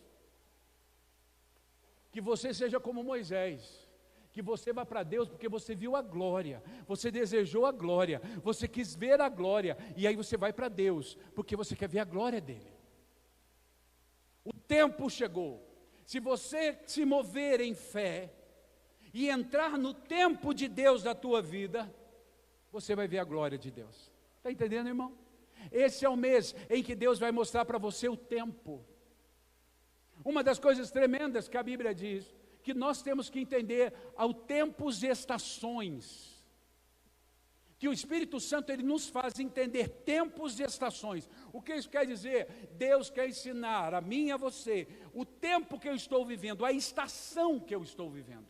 S1: Que você seja como Moisés, que você vá para Deus porque você viu a glória, você desejou a glória, você quis ver a glória, e aí você vai para Deus, porque você quer ver a glória dEle. O tempo chegou. Se você se mover em fé e entrar no tempo de Deus da tua vida, você vai ver a glória de Deus. Está entendendo, irmão? Esse é o mês em que Deus vai mostrar para você o tempo. Uma das coisas tremendas que a Bíblia diz, que nós temos que entender ao tempos e estações. Que o Espírito Santo ele nos faz entender tempos e estações. O que isso quer dizer? Deus quer ensinar a mim e a você o tempo que eu estou vivendo, a estação que eu estou vivendo.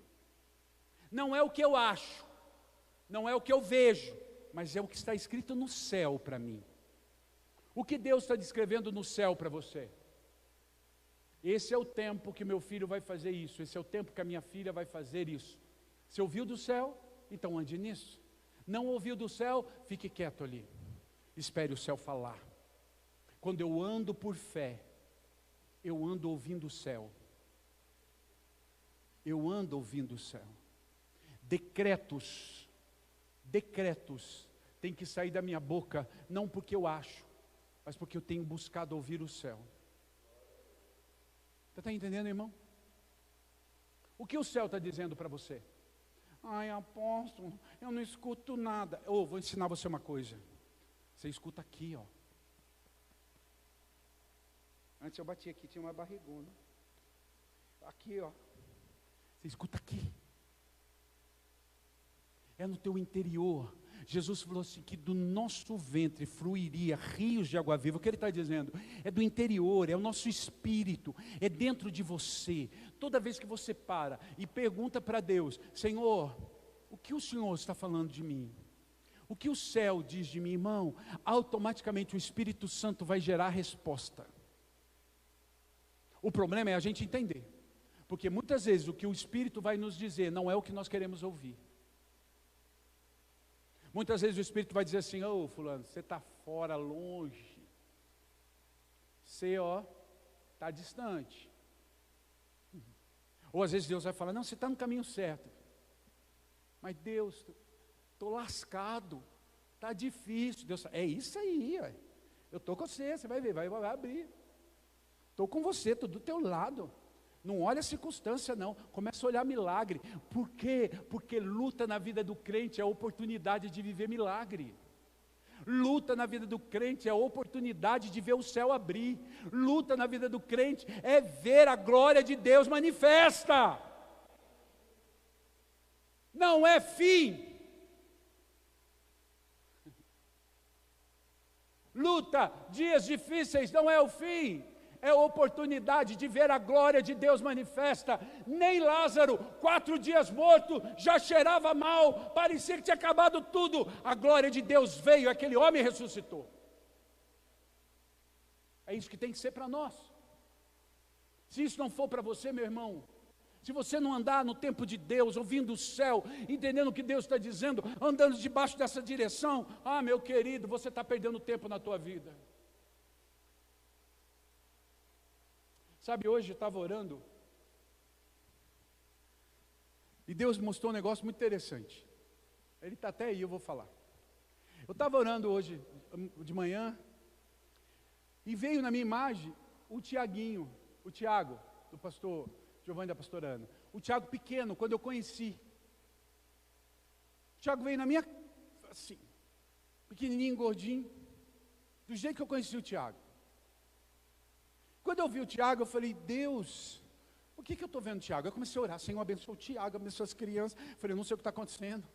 S1: Não é o que eu acho, não é o que eu vejo, mas é o que está escrito no céu para mim. O que Deus está descrevendo no céu para você? Esse é o tempo que meu filho vai fazer isso, esse é o tempo que a minha filha vai fazer isso. Você ouviu do céu? Então ande nisso. Não ouviu do céu? Fique quieto ali, espere o céu falar. Quando eu ando por fé, eu ando ouvindo o céu. Eu ando ouvindo o céu. Decretos têm que sair da minha boca, não porque eu acho, mas porque eu tenho buscado ouvir o céu. Você está entendendo, irmão? O que o céu está dizendo para você? Ai, apóstolo, eu não escuto nada. Vou ensinar você uma coisa. Você escuta aqui, ó. Antes eu bati aqui, tinha uma barrigona. Aqui, ó. Você escuta aqui. É no teu interior. Jesus falou assim, que do nosso ventre fluiria rios de água viva. O que ele está dizendo? É do interior, é o nosso espírito, é dentro de você. Toda vez que você para e pergunta para Deus, Senhor, o que o Senhor está falando de mim? O que o céu diz de mim, irmão? Automaticamente o Espírito Santo vai gerar resposta. O problema é a gente entender, porque muitas vezes o que o Espírito vai nos dizer não é o que nós queremos ouvir. Muitas vezes o Espírito vai dizer assim, fulano, você está fora, longe. Você, está distante. Ou às vezes Deus vai falar, não, você está no caminho certo. Mas Deus, estou lascado, está difícil. Deus, é isso aí, eu estou com você vai ver, vai abrir. Estou com você, estou do teu lado. Não olha a circunstância não, começa a olhar milagre. Por quê? Porque luta na vida do crente é a oportunidade de viver milagre. Luta na vida do crente é a oportunidade de ver o céu abrir. Luta na vida do crente é ver a glória de Deus manifesta. Não é fim. luta, dias difíceis não é o fim, é a oportunidade de ver a glória de Deus manifesta. Nem Lázaro, 4 dias morto, já cheirava mal, parecia que tinha acabado tudo. A glória de Deus veio, aquele homem ressuscitou. É isso que tem que ser para nós. Se isso não for para você, meu irmão, se você não andar no tempo de Deus, ouvindo o céu, entendendo o que Deus está dizendo, andando debaixo dessa direção, meu querido, você está perdendo tempo na tua vida. Sabe, hoje eu estava orando, e Deus mostrou um negócio muito interessante. Ele está até aí, eu vou falar. Eu estava orando hoje, de manhã, e veio na minha imagem o Tiaguinho, o Tiago, do pastor Giovanni da pastora Ana. O Tiago pequeno, quando eu conheci. O Tiago veio na minha, assim, pequenininho, gordinho, do jeito que eu conheci o Tiago. Quando eu vi o Tiago, eu falei, Deus, por que eu estou vendo o Tiago? Eu comecei a orar, Senhor, abençoa o Tiago, abençoa as crianças. Eu falei, não sei o que está acontecendo.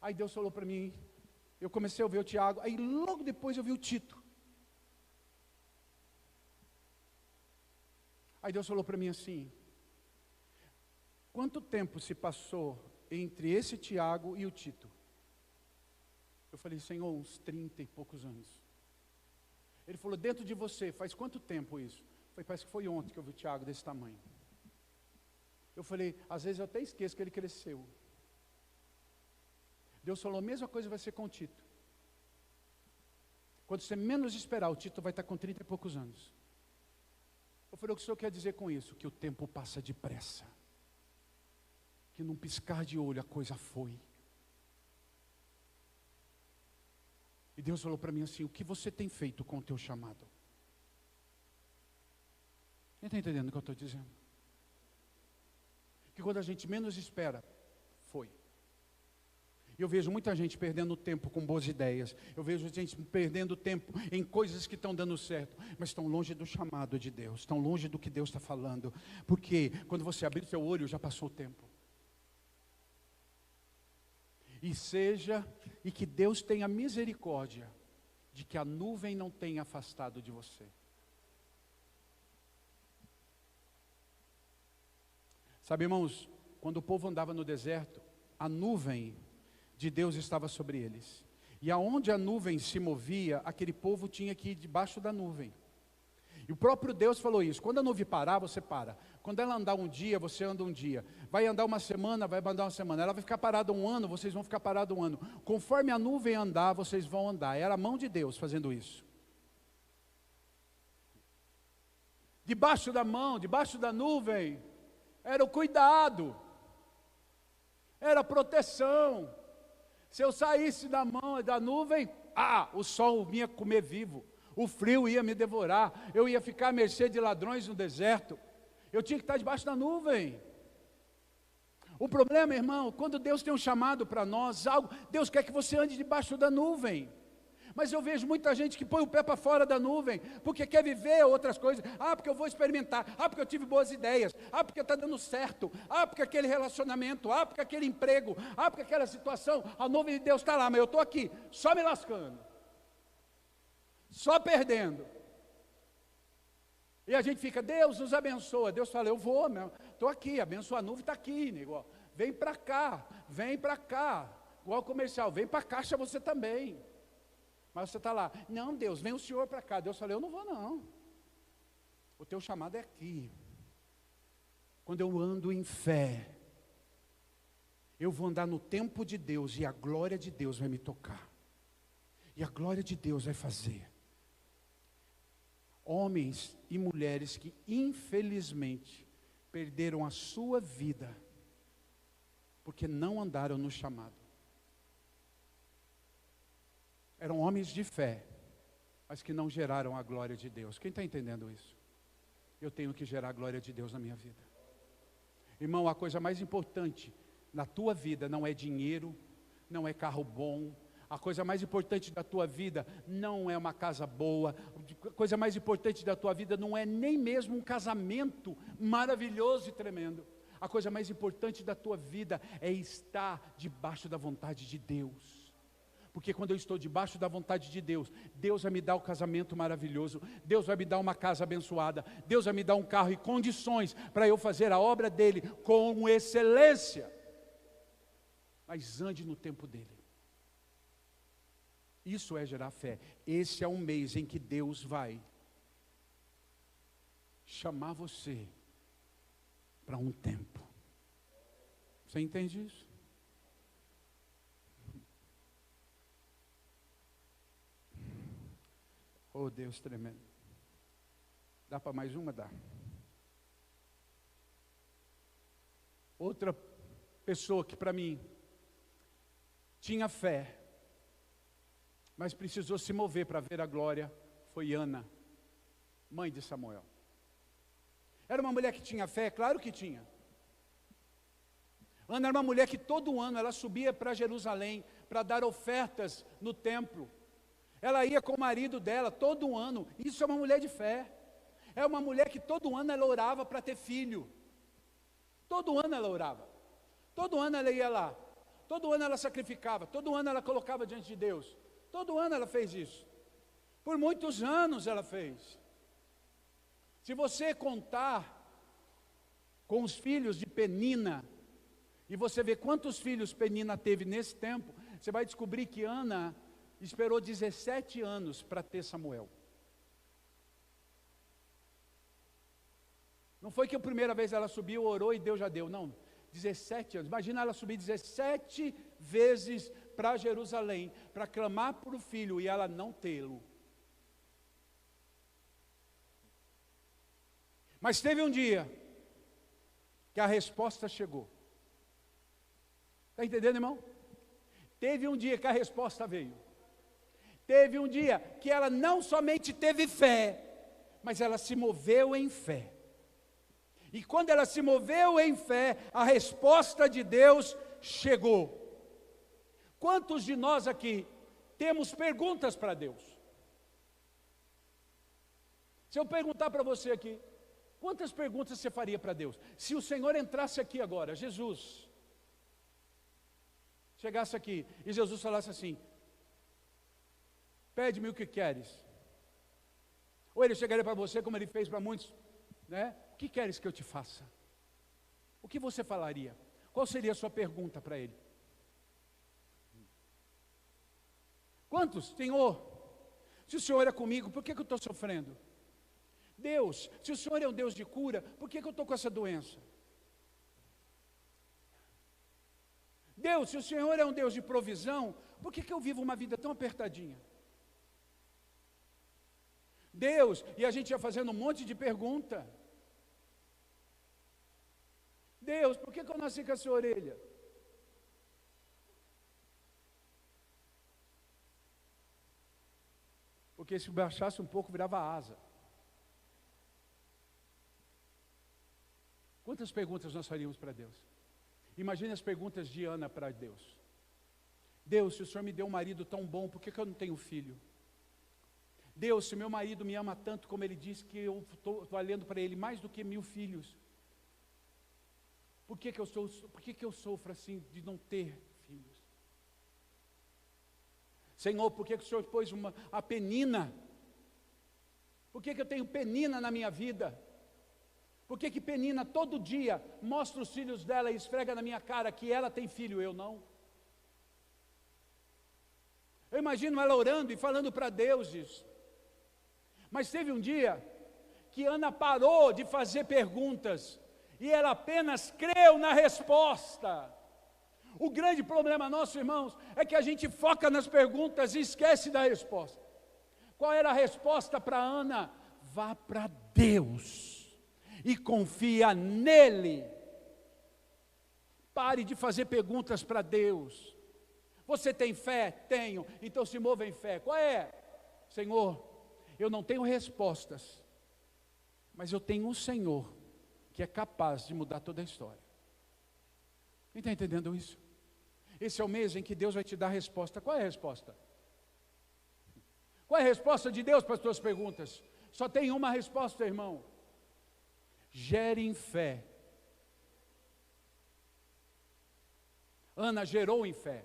S1: Aí Deus falou para mim, eu comecei a ver o Tiago, aí logo depois eu vi o Tito. Aí Deus falou para mim assim, quanto tempo se passou entre esse Tiago e o Tito? Eu falei, Senhor, uns 30 e poucos anos. Ele falou, dentro de você, faz quanto tempo isso? Eu falei, parece que foi ontem que eu vi o Tiago desse tamanho. Eu falei, às vezes eu até esqueço que ele cresceu. Deus falou, a mesma coisa vai ser com o Tito. Quando você menos esperar, o Tito vai estar com 30 e poucos anos. Eu falei, o que o senhor quer dizer com isso? Que o tempo passa depressa. Que num piscar de olho a coisa foi. E Deus falou para mim assim, o que você tem feito com o teu chamado? Quem está entendendo o que eu estou dizendo? Que quando a gente menos espera, foi. Eu vejo muita gente perdendo tempo com boas ideias. Eu vejo gente perdendo tempo em coisas que estão dando certo, mas estão longe do chamado de Deus, estão longe do que Deus está falando. Porque quando você abrir o seu olho, já passou o tempo. E que Deus tenha misericórdia de que a nuvem não tenha afastado de você. Sabe, irmãos, quando o povo andava no deserto, a nuvem de Deus estava sobre eles. E aonde a nuvem se movia, aquele povo tinha que ir debaixo da nuvem. E o próprio Deus falou isso, quando a nuvem parar, você para. Quando ela andar um dia, você anda um dia. Vai andar uma semana, vai andar uma semana. Ela vai ficar parada um ano, vocês vão ficar parados um ano. Conforme a nuvem andar, vocês vão andar. Era a mão de Deus fazendo isso. Debaixo da mão, debaixo da nuvem, era o cuidado. Era a proteção. Se eu saísse da mão da nuvem, o sol me ia comer vivo. O frio ia me devorar, eu ia ficar à mercê de ladrões no deserto. Eu tinha que estar debaixo da nuvem. O problema, irmão, quando Deus tem um chamado para nós, Deus quer que você ande debaixo da nuvem. Mas eu vejo muita gente que põe o pé para fora da nuvem, porque quer viver outras coisas. Porque eu vou experimentar, porque eu tive boas ideias, porque está dando certo, porque aquele relacionamento, porque aquele emprego, porque aquela situação, a nuvem de Deus está lá, mas eu estou aqui, só me lascando. Só perdendo. E a gente fica, Deus nos abençoa. Deus fala, eu vou, estou aqui, abençoa a nuvem, está aqui, igual. Vem para cá, igual comercial, vem para a caixa você também. Mas você está lá, não Deus, vem o Senhor para cá. Deus fala, eu não vou não. O teu chamado é aqui. Quando eu ando em fé, eu vou andar no tempo de Deus e a glória de Deus vai me tocar. E a glória de Deus vai fazer. Homens e mulheres que infelizmente perderam a sua vida porque não andaram no chamado. Eram homens de fé, mas que não geraram a glória de Deus. Quem está entendendo isso? Eu tenho que gerar a glória de Deus na minha vida. Irmão, a coisa mais importante na tua vida não é dinheiro, não é carro bom. A coisa mais importante da tua vida não é uma casa boa. A coisa mais importante da tua vida não é nem mesmo um casamento maravilhoso e tremendo. A coisa mais importante da tua vida é estar debaixo da vontade de Deus. Porque quando eu estou debaixo da vontade de Deus, Deus vai me dar o casamento maravilhoso, Deus vai me dar uma casa abençoada, Deus vai me dar um carro e condições para eu fazer a obra dele com excelência. Mas ande no tempo dele. Isso é gerar fé. Esse é um mês em que Deus vai chamar você para um tempo. Você entende isso? Oh, Deus tremendo. Dá para mais uma? Dá. Outra pessoa que para mim tinha fé, mas precisou se mover para ver a glória, foi Ana, mãe de Samuel. Era uma mulher que tinha fé? Claro que tinha. Ana era uma mulher que todo ano ela subia para Jerusalém para dar ofertas no templo. Ela ia com o marido dela todo ano. Isso é uma mulher de fé. É uma mulher que todo ano ela orava para ter filho. Todo ano ela orava. Todo ano ela ia lá. Todo ano ela sacrificava. Todo ano ela colocava diante de Deus. Todo ano ela fez isso. Por muitos anos ela fez. Se você contar com os filhos de Penina, e você vê quantos filhos Penina teve nesse tempo, você vai descobrir que Ana esperou 17 anos para ter Samuel. Não foi que a primeira vez ela subiu, orou e Deus já deu, não. 17 anos. Imagina ela subir 17 vezes para Jerusalém, para clamar por um filho e ela não tê-lo. Mas teve um dia que a resposta chegou. Está entendendo, irmão? Teve um dia que a resposta veio. Teve um dia que ela não somente teve fé, mas ela se moveu em fé. E quando ela se moveu em fé, a resposta de Deus chegou. Quantos de nós aqui temos perguntas para Deus? Se eu perguntar para você aqui, quantas perguntas você faria para Deus? Se o Senhor entrasse aqui agora, Jesus, chegasse aqui e Jesus falasse assim: pede-me o que queres. Ou ele chegaria para você, como ele fez para muitos, né? O que queres que eu te faça? O que você falaria? Qual seria a sua pergunta para ele? Quantos? Senhor, se o Senhor é comigo, por que eu estou sofrendo? Deus, se o Senhor é um Deus de cura, por que eu estou com essa doença? Deus, se o Senhor é um Deus de provisão, por que eu vivo uma vida tão apertadinha? Deus, e a gente ia fazendo um monte de pergunta. Deus, por que eu nasci com essa orelha? Porque se baixasse um pouco, virava asa. Quantas perguntas nós faríamos para Deus? Imagine as perguntas de Ana para Deus. Deus, se o Senhor me deu um marido tão bom, por que eu não tenho filho? Deus, se meu marido me ama tanto como ele diz, que eu estou valendo para ele mais do que 1000 filhos, por que eu sofro assim de não ter filhos? Senhor, por que o Senhor pôs a Penina? Por que eu tenho Penina na minha vida? Por que Penina todo dia mostra os filhos dela e esfrega na minha cara que ela tem filho, eu não? Eu imagino ela orando e falando para Deus isso. Mas teve um dia que Ana parou de fazer perguntas e ela apenas creu na resposta. O grande problema nosso, irmãos, é que a gente foca nas perguntas e esquece da resposta. Qual era a resposta para Ana? Vá para Deus e confia nele. Pare de fazer perguntas para Deus. Você tem fé? Tenho. Então se mova em fé. Qual é? Senhor, eu não tenho respostas, mas eu tenho um Senhor que é capaz de mudar toda a história. Quem está entendendo isso? Esse é o mês em que Deus vai te dar a resposta. Qual é a resposta? Qual é a resposta de Deus para as tuas perguntas? Só tem uma resposta, irmão. Gere em fé. Ana gerou em fé.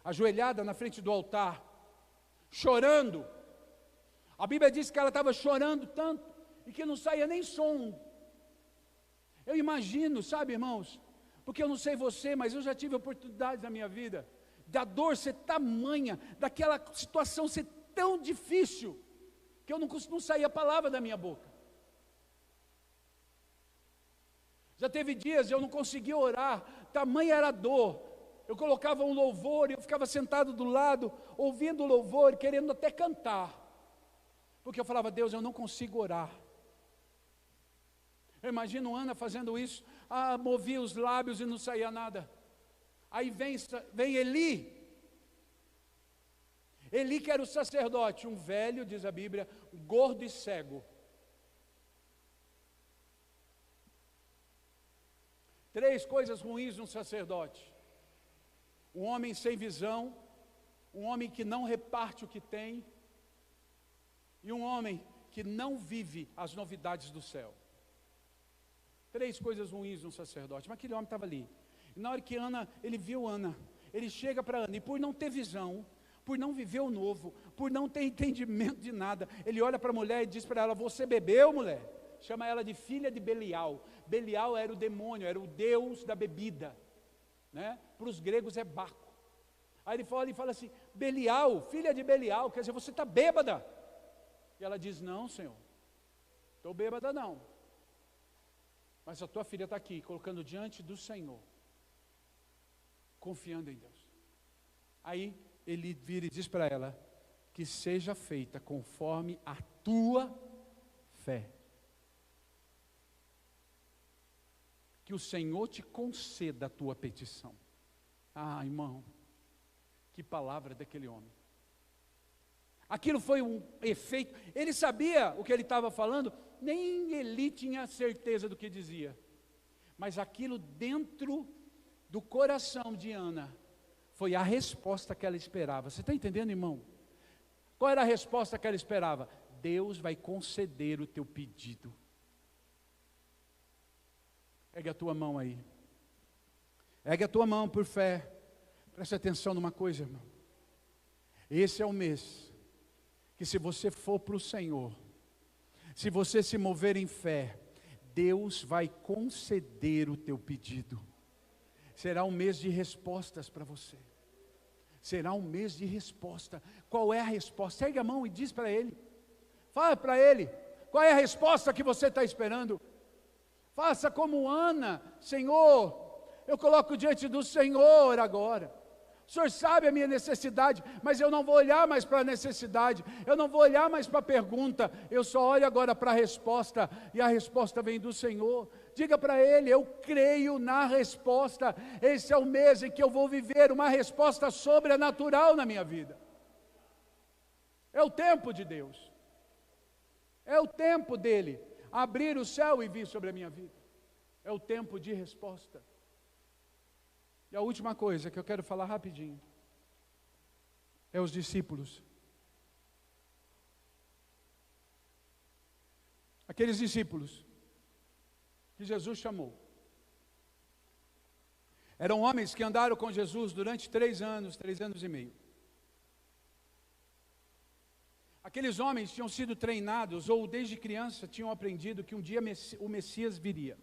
S1: ajoelhada na frente do altar, chorando. A Bíblia diz que ela estava chorando tanto, e que não saía nem som. Eu imagino, sabe, irmãos, porque eu não sei você, mas eu já tive oportunidades na minha vida, da dor ser tamanha, daquela situação ser tão difícil, que eu não saía palavra da minha boca. Já teve dias eu não conseguia orar, tamanha era a dor. Eu colocava um louvor e eu ficava sentado do lado, ouvindo o louvor, querendo até cantar. Porque eu falava, Deus, eu não consigo orar. Eu imagino Ana fazendo isso, movia os lábios e não saía nada. Aí vem Eli. Eli que era o sacerdote, um velho, diz a Bíblia, gordo e cego. 3 coisas ruins num sacerdote: um homem sem visão, um homem que não reparte o que tem, e um homem que não vive as novidades do céu. 3 coisas ruins num sacerdote. Mas aquele homem estava ali. E na hora que ele viu Ana, ele chega para Ana, e por não ter visão, por não viver o novo, por não ter entendimento de nada, ele olha para a mulher e diz para ela, você bebeu, mulher? Chama ela de filha de Belial. Belial era o demônio, era o deus da bebida, né? Para os gregos é Baco. Aí ele fala assim, Belial, filha de Belial, quer dizer, você está bêbada? E ela diz, não, Senhor, estou bêbada não, mas a tua filha está aqui, colocando diante do Senhor, confiando em Deus. Aí ele vira e diz para ela, que seja feita conforme a tua fé. Que o Senhor te conceda a tua petição. Ah, irmão, que palavra daquele homem. Aquilo foi um efeito, ele sabia o que ele estava falando, nem Eli tinha certeza do que dizia. Mas aquilo dentro do coração de Ana, foi a resposta que ela esperava. Você está entendendo, irmão? Qual era a resposta que ela esperava? Deus vai conceder o teu pedido. Ergue a tua mão aí. Ergue a tua mão por fé. Preste atenção numa coisa, irmão. Esse é o mês que, se você for para o Senhor, se você se mover em fé, Deus vai conceder o teu pedido. Será um mês de respostas para você. Será um mês de resposta. Qual é a resposta? Ergue a mão e diz para ele. Fala para ele. Qual é a resposta que você está esperando? Faça como Ana. Senhor, eu coloco diante do Senhor agora. O Senhor sabe a minha necessidade, mas eu não vou olhar mais para a necessidade, eu não vou olhar mais para a pergunta, eu só olho agora para a resposta, e a resposta vem do Senhor. Diga para ele, eu creio na resposta. Esse é o mês em que eu vou viver uma resposta sobrenatural na minha vida. É o tempo de Deus, é o tempo dele abrir o céu e vir sobre a minha vida. É o tempo de resposta. E a última coisa que eu quero falar rapidinho é os discípulos. Aqueles discípulos que Jesus chamou. Eram homens que andaram com Jesus durante 3 anos e meio. Aqueles homens tinham sido treinados, ou desde criança tinham aprendido que um dia o Messias viria.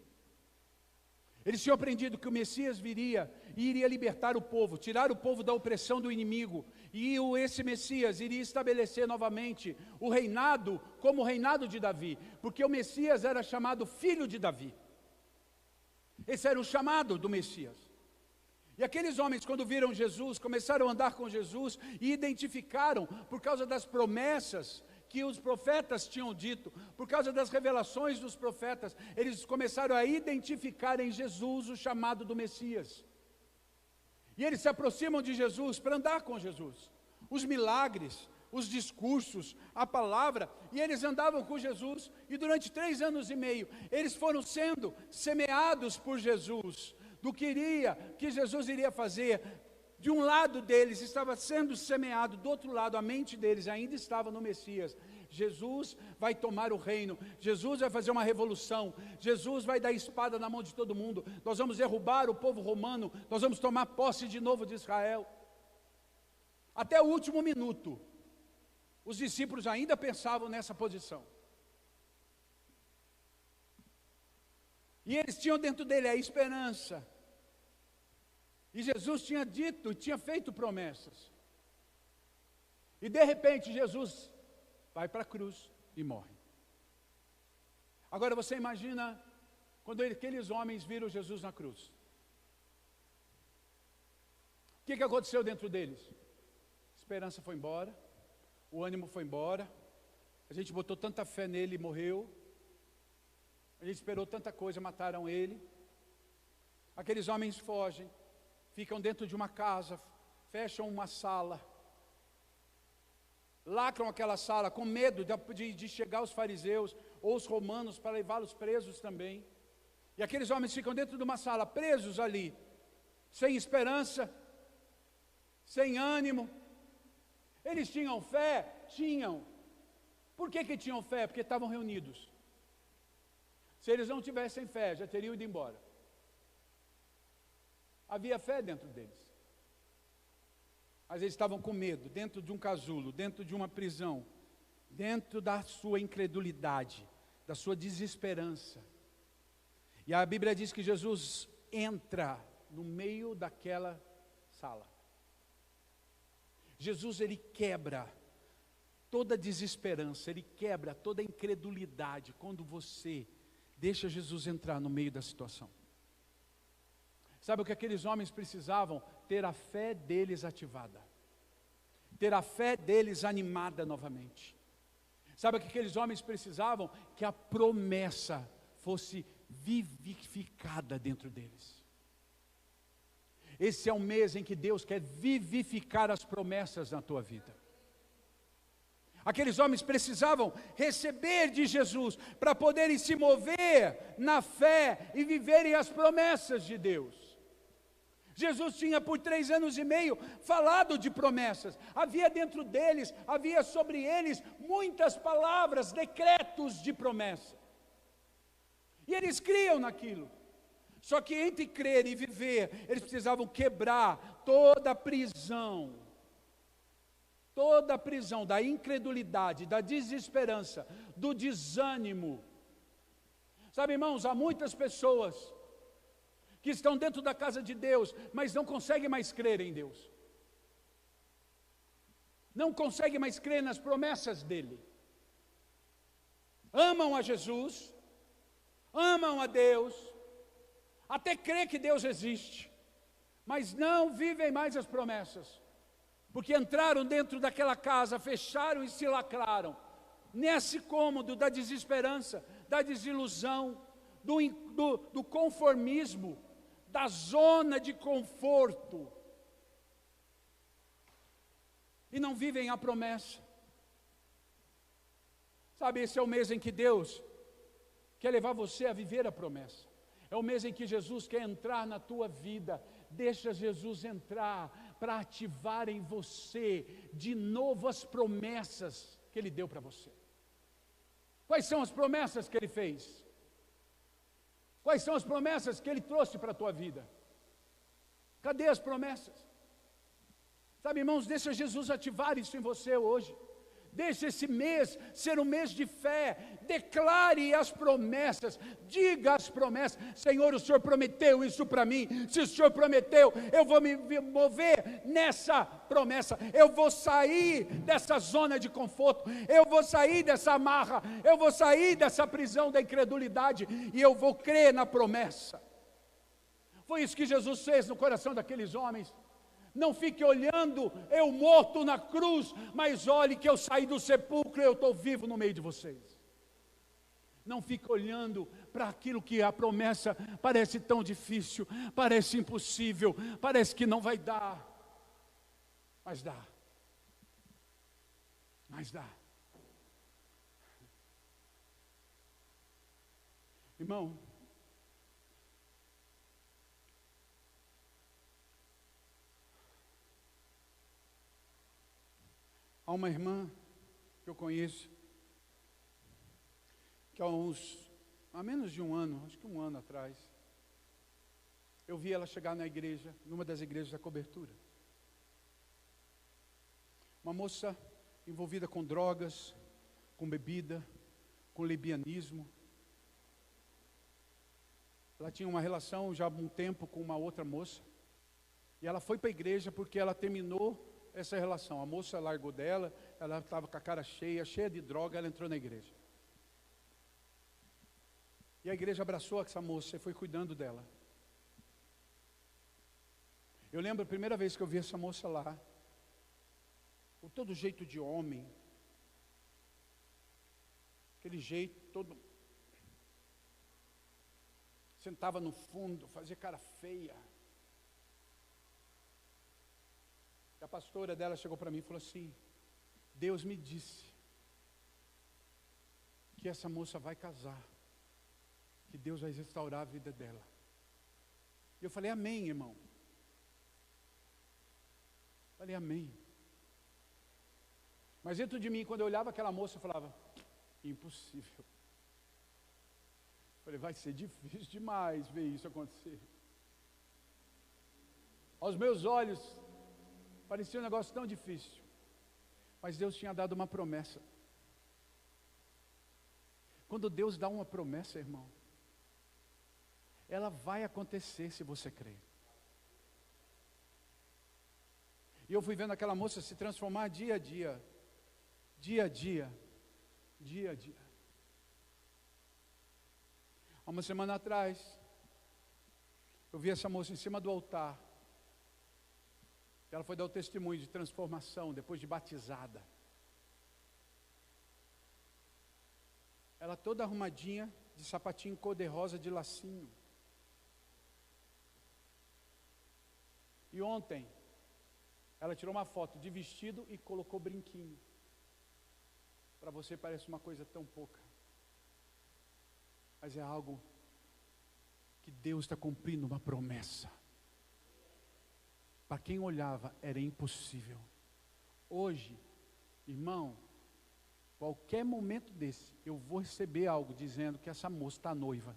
S1: Eles tinham aprendido que o Messias viria e iria libertar o povo, tirar o povo da opressão do inimigo. E esse Messias iria estabelecer novamente o reinado, como o reinado de Davi. Porque o Messias era chamado filho de Davi. Esse era o chamado do Messias. E aqueles homens, quando viram Jesus, começaram a andar com Jesus e identificaram, por causa das promessas que os profetas tinham dito, por causa das revelações dos profetas, eles começaram a identificar em Jesus o chamado do Messias. E eles se aproximam de Jesus para andar com Jesus. Os milagres, os discursos, a palavra, e eles andavam com Jesus, e durante 3 anos e meio, eles foram sendo semeados por Jesus, do que Jesus iria fazer. De um lado deles estava sendo semeado, do outro lado a mente deles ainda estava no Messias. Jesus vai tomar o reino, Jesus vai fazer uma revolução, Jesus vai dar espada na mão de todo mundo, nós vamos derrubar o povo romano, nós vamos tomar posse de novo de Israel. Até o último minuto, os discípulos ainda pensavam nessa posição. E eles tinham dentro dele a esperança. E Jesus tinha dito, tinha feito promessas. E de repente Jesus vai para a cruz e morre. Agora você imagina quando aqueles homens viram Jesus na cruz. O que aconteceu dentro deles? A esperança foi embora, o ânimo foi embora, a gente botou tanta fé nele e morreu, a gente esperou tanta coisa, mataram ele. Aqueles homens fogem, ficam dentro de uma casa, fecham uma sala, lacram aquela sala com medo de chegar os fariseus ou os romanos para levá-los presos também. E aqueles homens ficam dentro de uma sala, presos ali, sem esperança, sem ânimo. Eles tinham fé? Tinham. Por que tinham fé? Porque estavam reunidos. Se eles não tivessem fé, já teriam ido embora. Havia fé dentro deles. Mas eles estavam com medo, dentro de um casulo, dentro de uma prisão, dentro da sua incredulidade, da sua desesperança. E a Bíblia diz que Jesus entra no meio daquela sala. Jesus, ele quebra toda desesperança, ele quebra toda incredulidade quando você deixa Jesus entrar no meio da situação. Sabe o que aqueles homens precisavam? Ter a fé deles ativada, ter a fé deles animada novamente. Sabe o que aqueles homens precisavam? Que a promessa fosse vivificada dentro deles. Esse é um mês em que Deus quer vivificar as promessas na tua vida. Aqueles homens precisavam receber de Jesus para poderem se mover na fé e viverem as promessas de Deus. Jesus tinha por 3 anos e meio falado de promessas. Havia dentro deles, havia sobre eles muitas palavras, decretos de promessa. E eles criam naquilo. Só que entre crer e viver, eles precisavam quebrar toda a prisão da incredulidade, da desesperança, do desânimo. Sabe, irmãos, há muitas pessoas que estão dentro da casa de Deus, mas não conseguem mais crer em Deus. Não conseguem mais crer nas promessas dEle. Amam a Jesus, amam a Deus, até crê que Deus existe, mas não vivem mais as promessas, porque entraram dentro daquela casa, fecharam e se lacraram, nesse cômodo da desesperança, da desilusão, do conformismo, da zona de conforto, e não vivem a promessa. Sabe, esse é o mês em que Deus quer levar você a viver a promessa. É o mês em que Jesus quer entrar na tua vida. Deixa Jesus entrar para ativar em você de novo as promessas que Ele deu para você. Quais são as promessas que Ele fez? Quais são as promessas que Ele trouxe para a tua vida? Cadê as promessas? Sabe, irmãos, deixa Jesus ativar isso em você hoje. Deixa esse mês ser um mês de fé. Declare as promessas. Diga as promessas. Senhor, o Senhor prometeu isso para mim. Se o Senhor prometeu, eu vou me mover nessa promessa. Eu vou sair dessa zona de conforto. Eu vou sair dessa amarra. Eu vou sair dessa prisão da incredulidade. E eu vou crer na promessa. Foi isso que Jesus fez no coração daqueles homens. Não fique olhando eu morto na cruz, mas olhe que eu saí do sepulcro e eu estou vivo no meio de vocês. Não fique olhando para aquilo que a promessa parece tão difícil, parece impossível, parece que não vai dar. Mas dá. Mas dá. Irmão, há uma irmã que eu conheço, que há menos de um ano, acho que um ano atrás, eu vi ela chegar na igreja, numa das igrejas da cobertura. Uma moça envolvida com drogas, com bebida, com lesbianismo. Ela tinha uma relação já há um tempo com uma outra moça. E ela foi para a igreja porque ela terminou essa relação. A moça largou dela, ela estava com a cara cheia de droga, ela entrou na igreja. E a igreja abraçou essa moça e foi cuidando dela. Eu lembro a primeira vez que eu vi essa moça lá, com todo jeito de homem, aquele jeito todo, sentava no fundo, fazia cara feia. A pastora dela chegou para mim e falou assim: Deus me disse que essa moça vai casar, que Deus vai restaurar a vida dela. E eu falei: amém, irmão. Falei: amém. Mas dentro de mim, quando eu olhava aquela moça, eu falava: impossível. Falei: vai ser difícil demais ver isso acontecer. Aos meus olhos parecia um negócio tão difícil, mas Deus tinha dado uma promessa. Quando Deus dá uma promessa, irmão, ela vai acontecer se você crer. E eu fui vendo aquela moça se transformar dia a dia, dia a dia, dia a dia. Há uma semana atrás, eu vi essa moça em cima do altar. Ela foi dar o testemunho de transformação depois de batizada. Ela toda arrumadinha, de sapatinho cor-de-rosa, de lacinho. E ontem, ela tirou uma foto de vestido e colocou brinquinho. Para você parece uma coisa tão pouca, mas é algo que Deus está cumprindo uma promessa. Para quem olhava era impossível. Hoje, irmão, qualquer momento desse, eu vou receber algo dizendo que essa moça está noiva.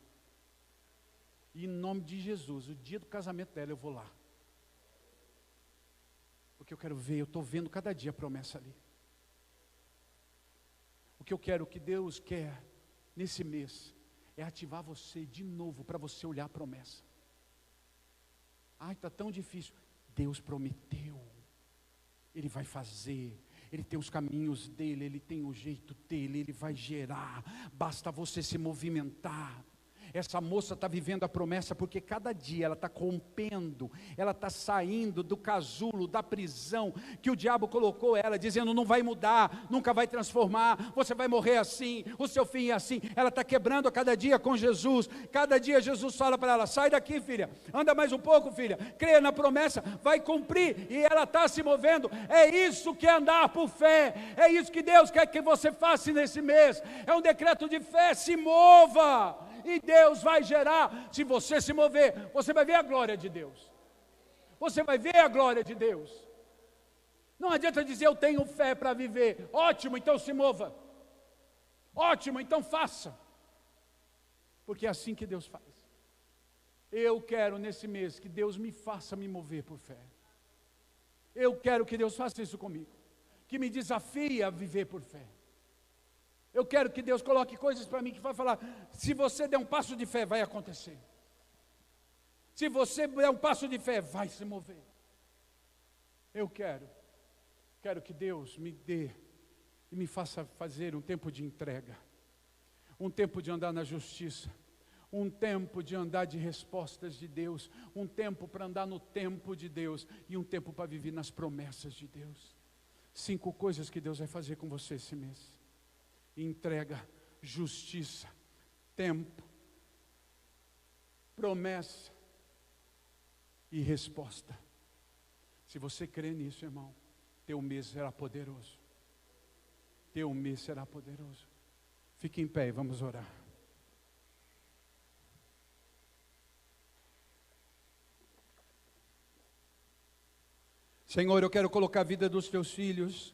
S1: E em nome de Jesus, o dia do casamento dela eu vou lá. Porque eu quero ver, eu estou vendo cada dia a promessa ali. O que eu quero, o que Deus quer nesse mês, é ativar você de novo para você olhar a promessa. Ai, está tão difícil. Deus prometeu, Ele vai fazer, Ele tem os caminhos dEle, Ele tem o jeito dEle, Ele vai gerar, basta você se movimentar. Essa moça está vivendo a promessa porque cada dia ela está rompendo, ela está saindo do casulo, da prisão que o diabo colocou ela, dizendo: não vai mudar, nunca vai transformar, você vai morrer assim, o seu fim é assim. Ela está quebrando a cada dia com Jesus. Cada dia Jesus fala para ela: sai daqui, filha, anda mais um pouco, filha, creia na promessa, vai cumprir. E ela está se movendo. É isso que é andar por fé, é isso que Deus quer que você faça nesse mês. É um decreto de fé. Se mova e Deus vai gerar. Se você se mover, você vai ver a glória de Deus. Você vai ver a glória de Deus. Não adianta dizer: eu tenho fé para viver. Ótimo, então se mova. Ótimo, então faça. Porque é assim que Deus faz. Eu quero nesse mês que Deus me faça me mover por fé. Eu quero que Deus faça isso comigo, que me desafie a viver por fé. Eu quero que Deus coloque coisas para mim que vai falar: se você der um passo de fé, vai acontecer. Se você der um passo de fé, vai se mover. Eu quero que Deus me dê e me faça fazer um tempo de entrega, um tempo de andar na justiça, um tempo de andar de respostas de Deus, um tempo para andar no tempo de Deus e um tempo para viver nas promessas de Deus. 5 coisas que Deus vai fazer com você esse mês: entrega, justiça, tempo, promessa e resposta. Se você crê nisso, irmão, teu mês será poderoso. Teu mês será poderoso. Fique em pé e vamos orar. Senhor, eu quero colocar a vida dos teus filhos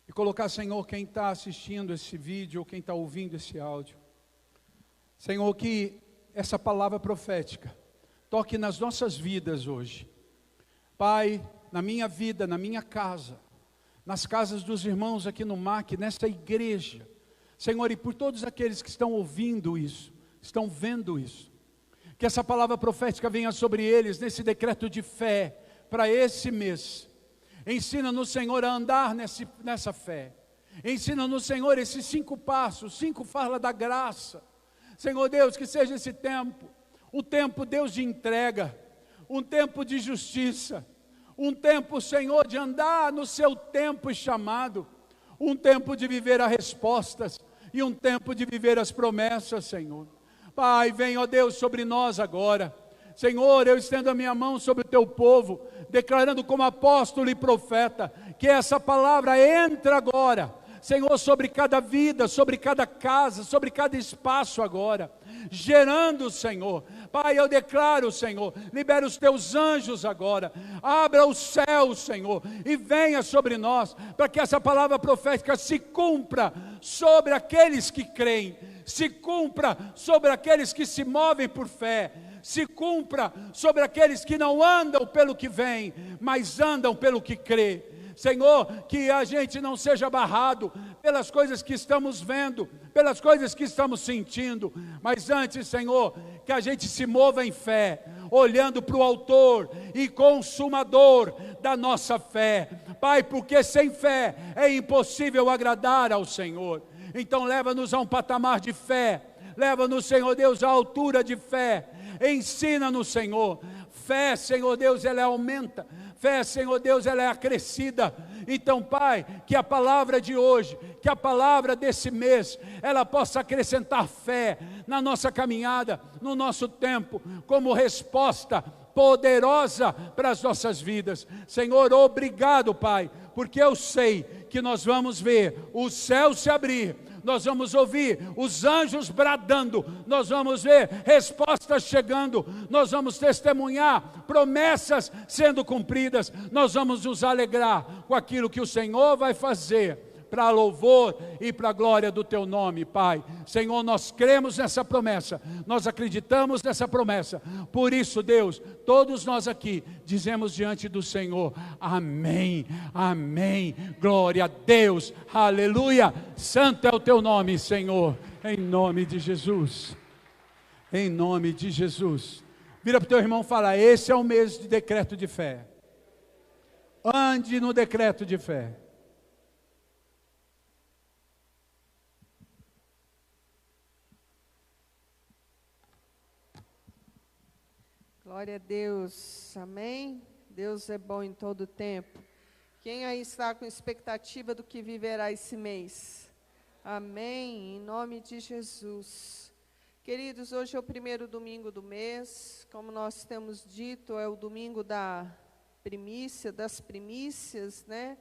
S1: e colocar, Senhor, quem está assistindo esse vídeo ou quem está ouvindo esse áudio. Senhor, que essa palavra profética toque nas nossas vidas hoje. Pai, na minha vida, na minha casa, nas casas dos irmãos aqui no MAC, nessa igreja. Senhor, e por todos aqueles que estão ouvindo isso, estão vendo isso, que essa palavra profética venha sobre eles, nesse decreto de fé, para esse mês. Ensina-nos, Senhor, a andar nessa fé. Ensina-nos, Senhor, esses 5 passos, 5 fala da graça. Senhor Deus, que seja esse tempo, um tempo, Deus, de entrega, um tempo de justiça, um tempo, Senhor, de andar no seu tempo e chamado, um tempo de viver as respostas, e um tempo de viver as promessas, Senhor. Pai, vem, ó Deus, sobre nós agora. Senhor, eu estendo a minha mão sobre o teu povo, declarando como apóstolo e profeta, que essa palavra entra agora, Senhor, sobre cada vida, sobre cada casa, sobre cada espaço agora, gerando, Senhor. Pai, eu declaro, Senhor, libera os teus anjos agora, abra o céu, Senhor, e venha sobre nós, para que essa palavra profética se cumpra sobre aqueles que creem, se cumpra sobre aqueles que se movem por fé, se cumpra sobre aqueles que não andam pelo que vem, mas andam pelo que crê. Senhor, que a gente não seja barrado pelas coisas que estamos vendo, pelas coisas que estamos sentindo, mas antes, Senhor, que a gente se mova em fé, olhando para o autor e consumador da nossa fé. Pai, porque sem fé é impossível agradar ao Senhor. Então leva-nos a um patamar de fé, leva-nos, Senhor Deus, à altura de fé. Ensina-nos, Senhor. Fé, Senhor Deus, ela aumenta. Fé, Senhor Deus, ela é acrescida. Então, Pai, que a palavra de hoje, que a palavra desse mês, ela possa acrescentar fé na nossa caminhada, no nosso tempo, como resposta poderosa para as nossas vidas. Senhor, obrigado, Pai, porque eu sei que nós vamos ver o céu se abrir, nós vamos ouvir os anjos bradando, nós vamos ver respostas chegando, nós vamos testemunhar promessas sendo cumpridas, nós vamos nos alegrar com aquilo que o Senhor vai fazer, para louvor e para a glória do teu nome, Pai. Senhor, nós cremos nessa promessa, nós acreditamos nessa promessa, por isso, Deus, todos nós aqui dizemos diante do Senhor, amém, amém, glória a Deus, aleluia, santo é o teu nome, Senhor, em nome de Jesus, em nome de Jesus. Vira para o teu irmão e fala, esse é o mês de decreto de fé, ande no decreto de fé.
S2: Glória a Deus, amém? Deus é bom em todo tempo. Quem aí está com expectativa do que viverá esse mês? Amém, em nome de Jesus. Queridos, hoje é o primeiro domingo do mês, como nós temos dito, é o domingo da primícia, das primícias, né?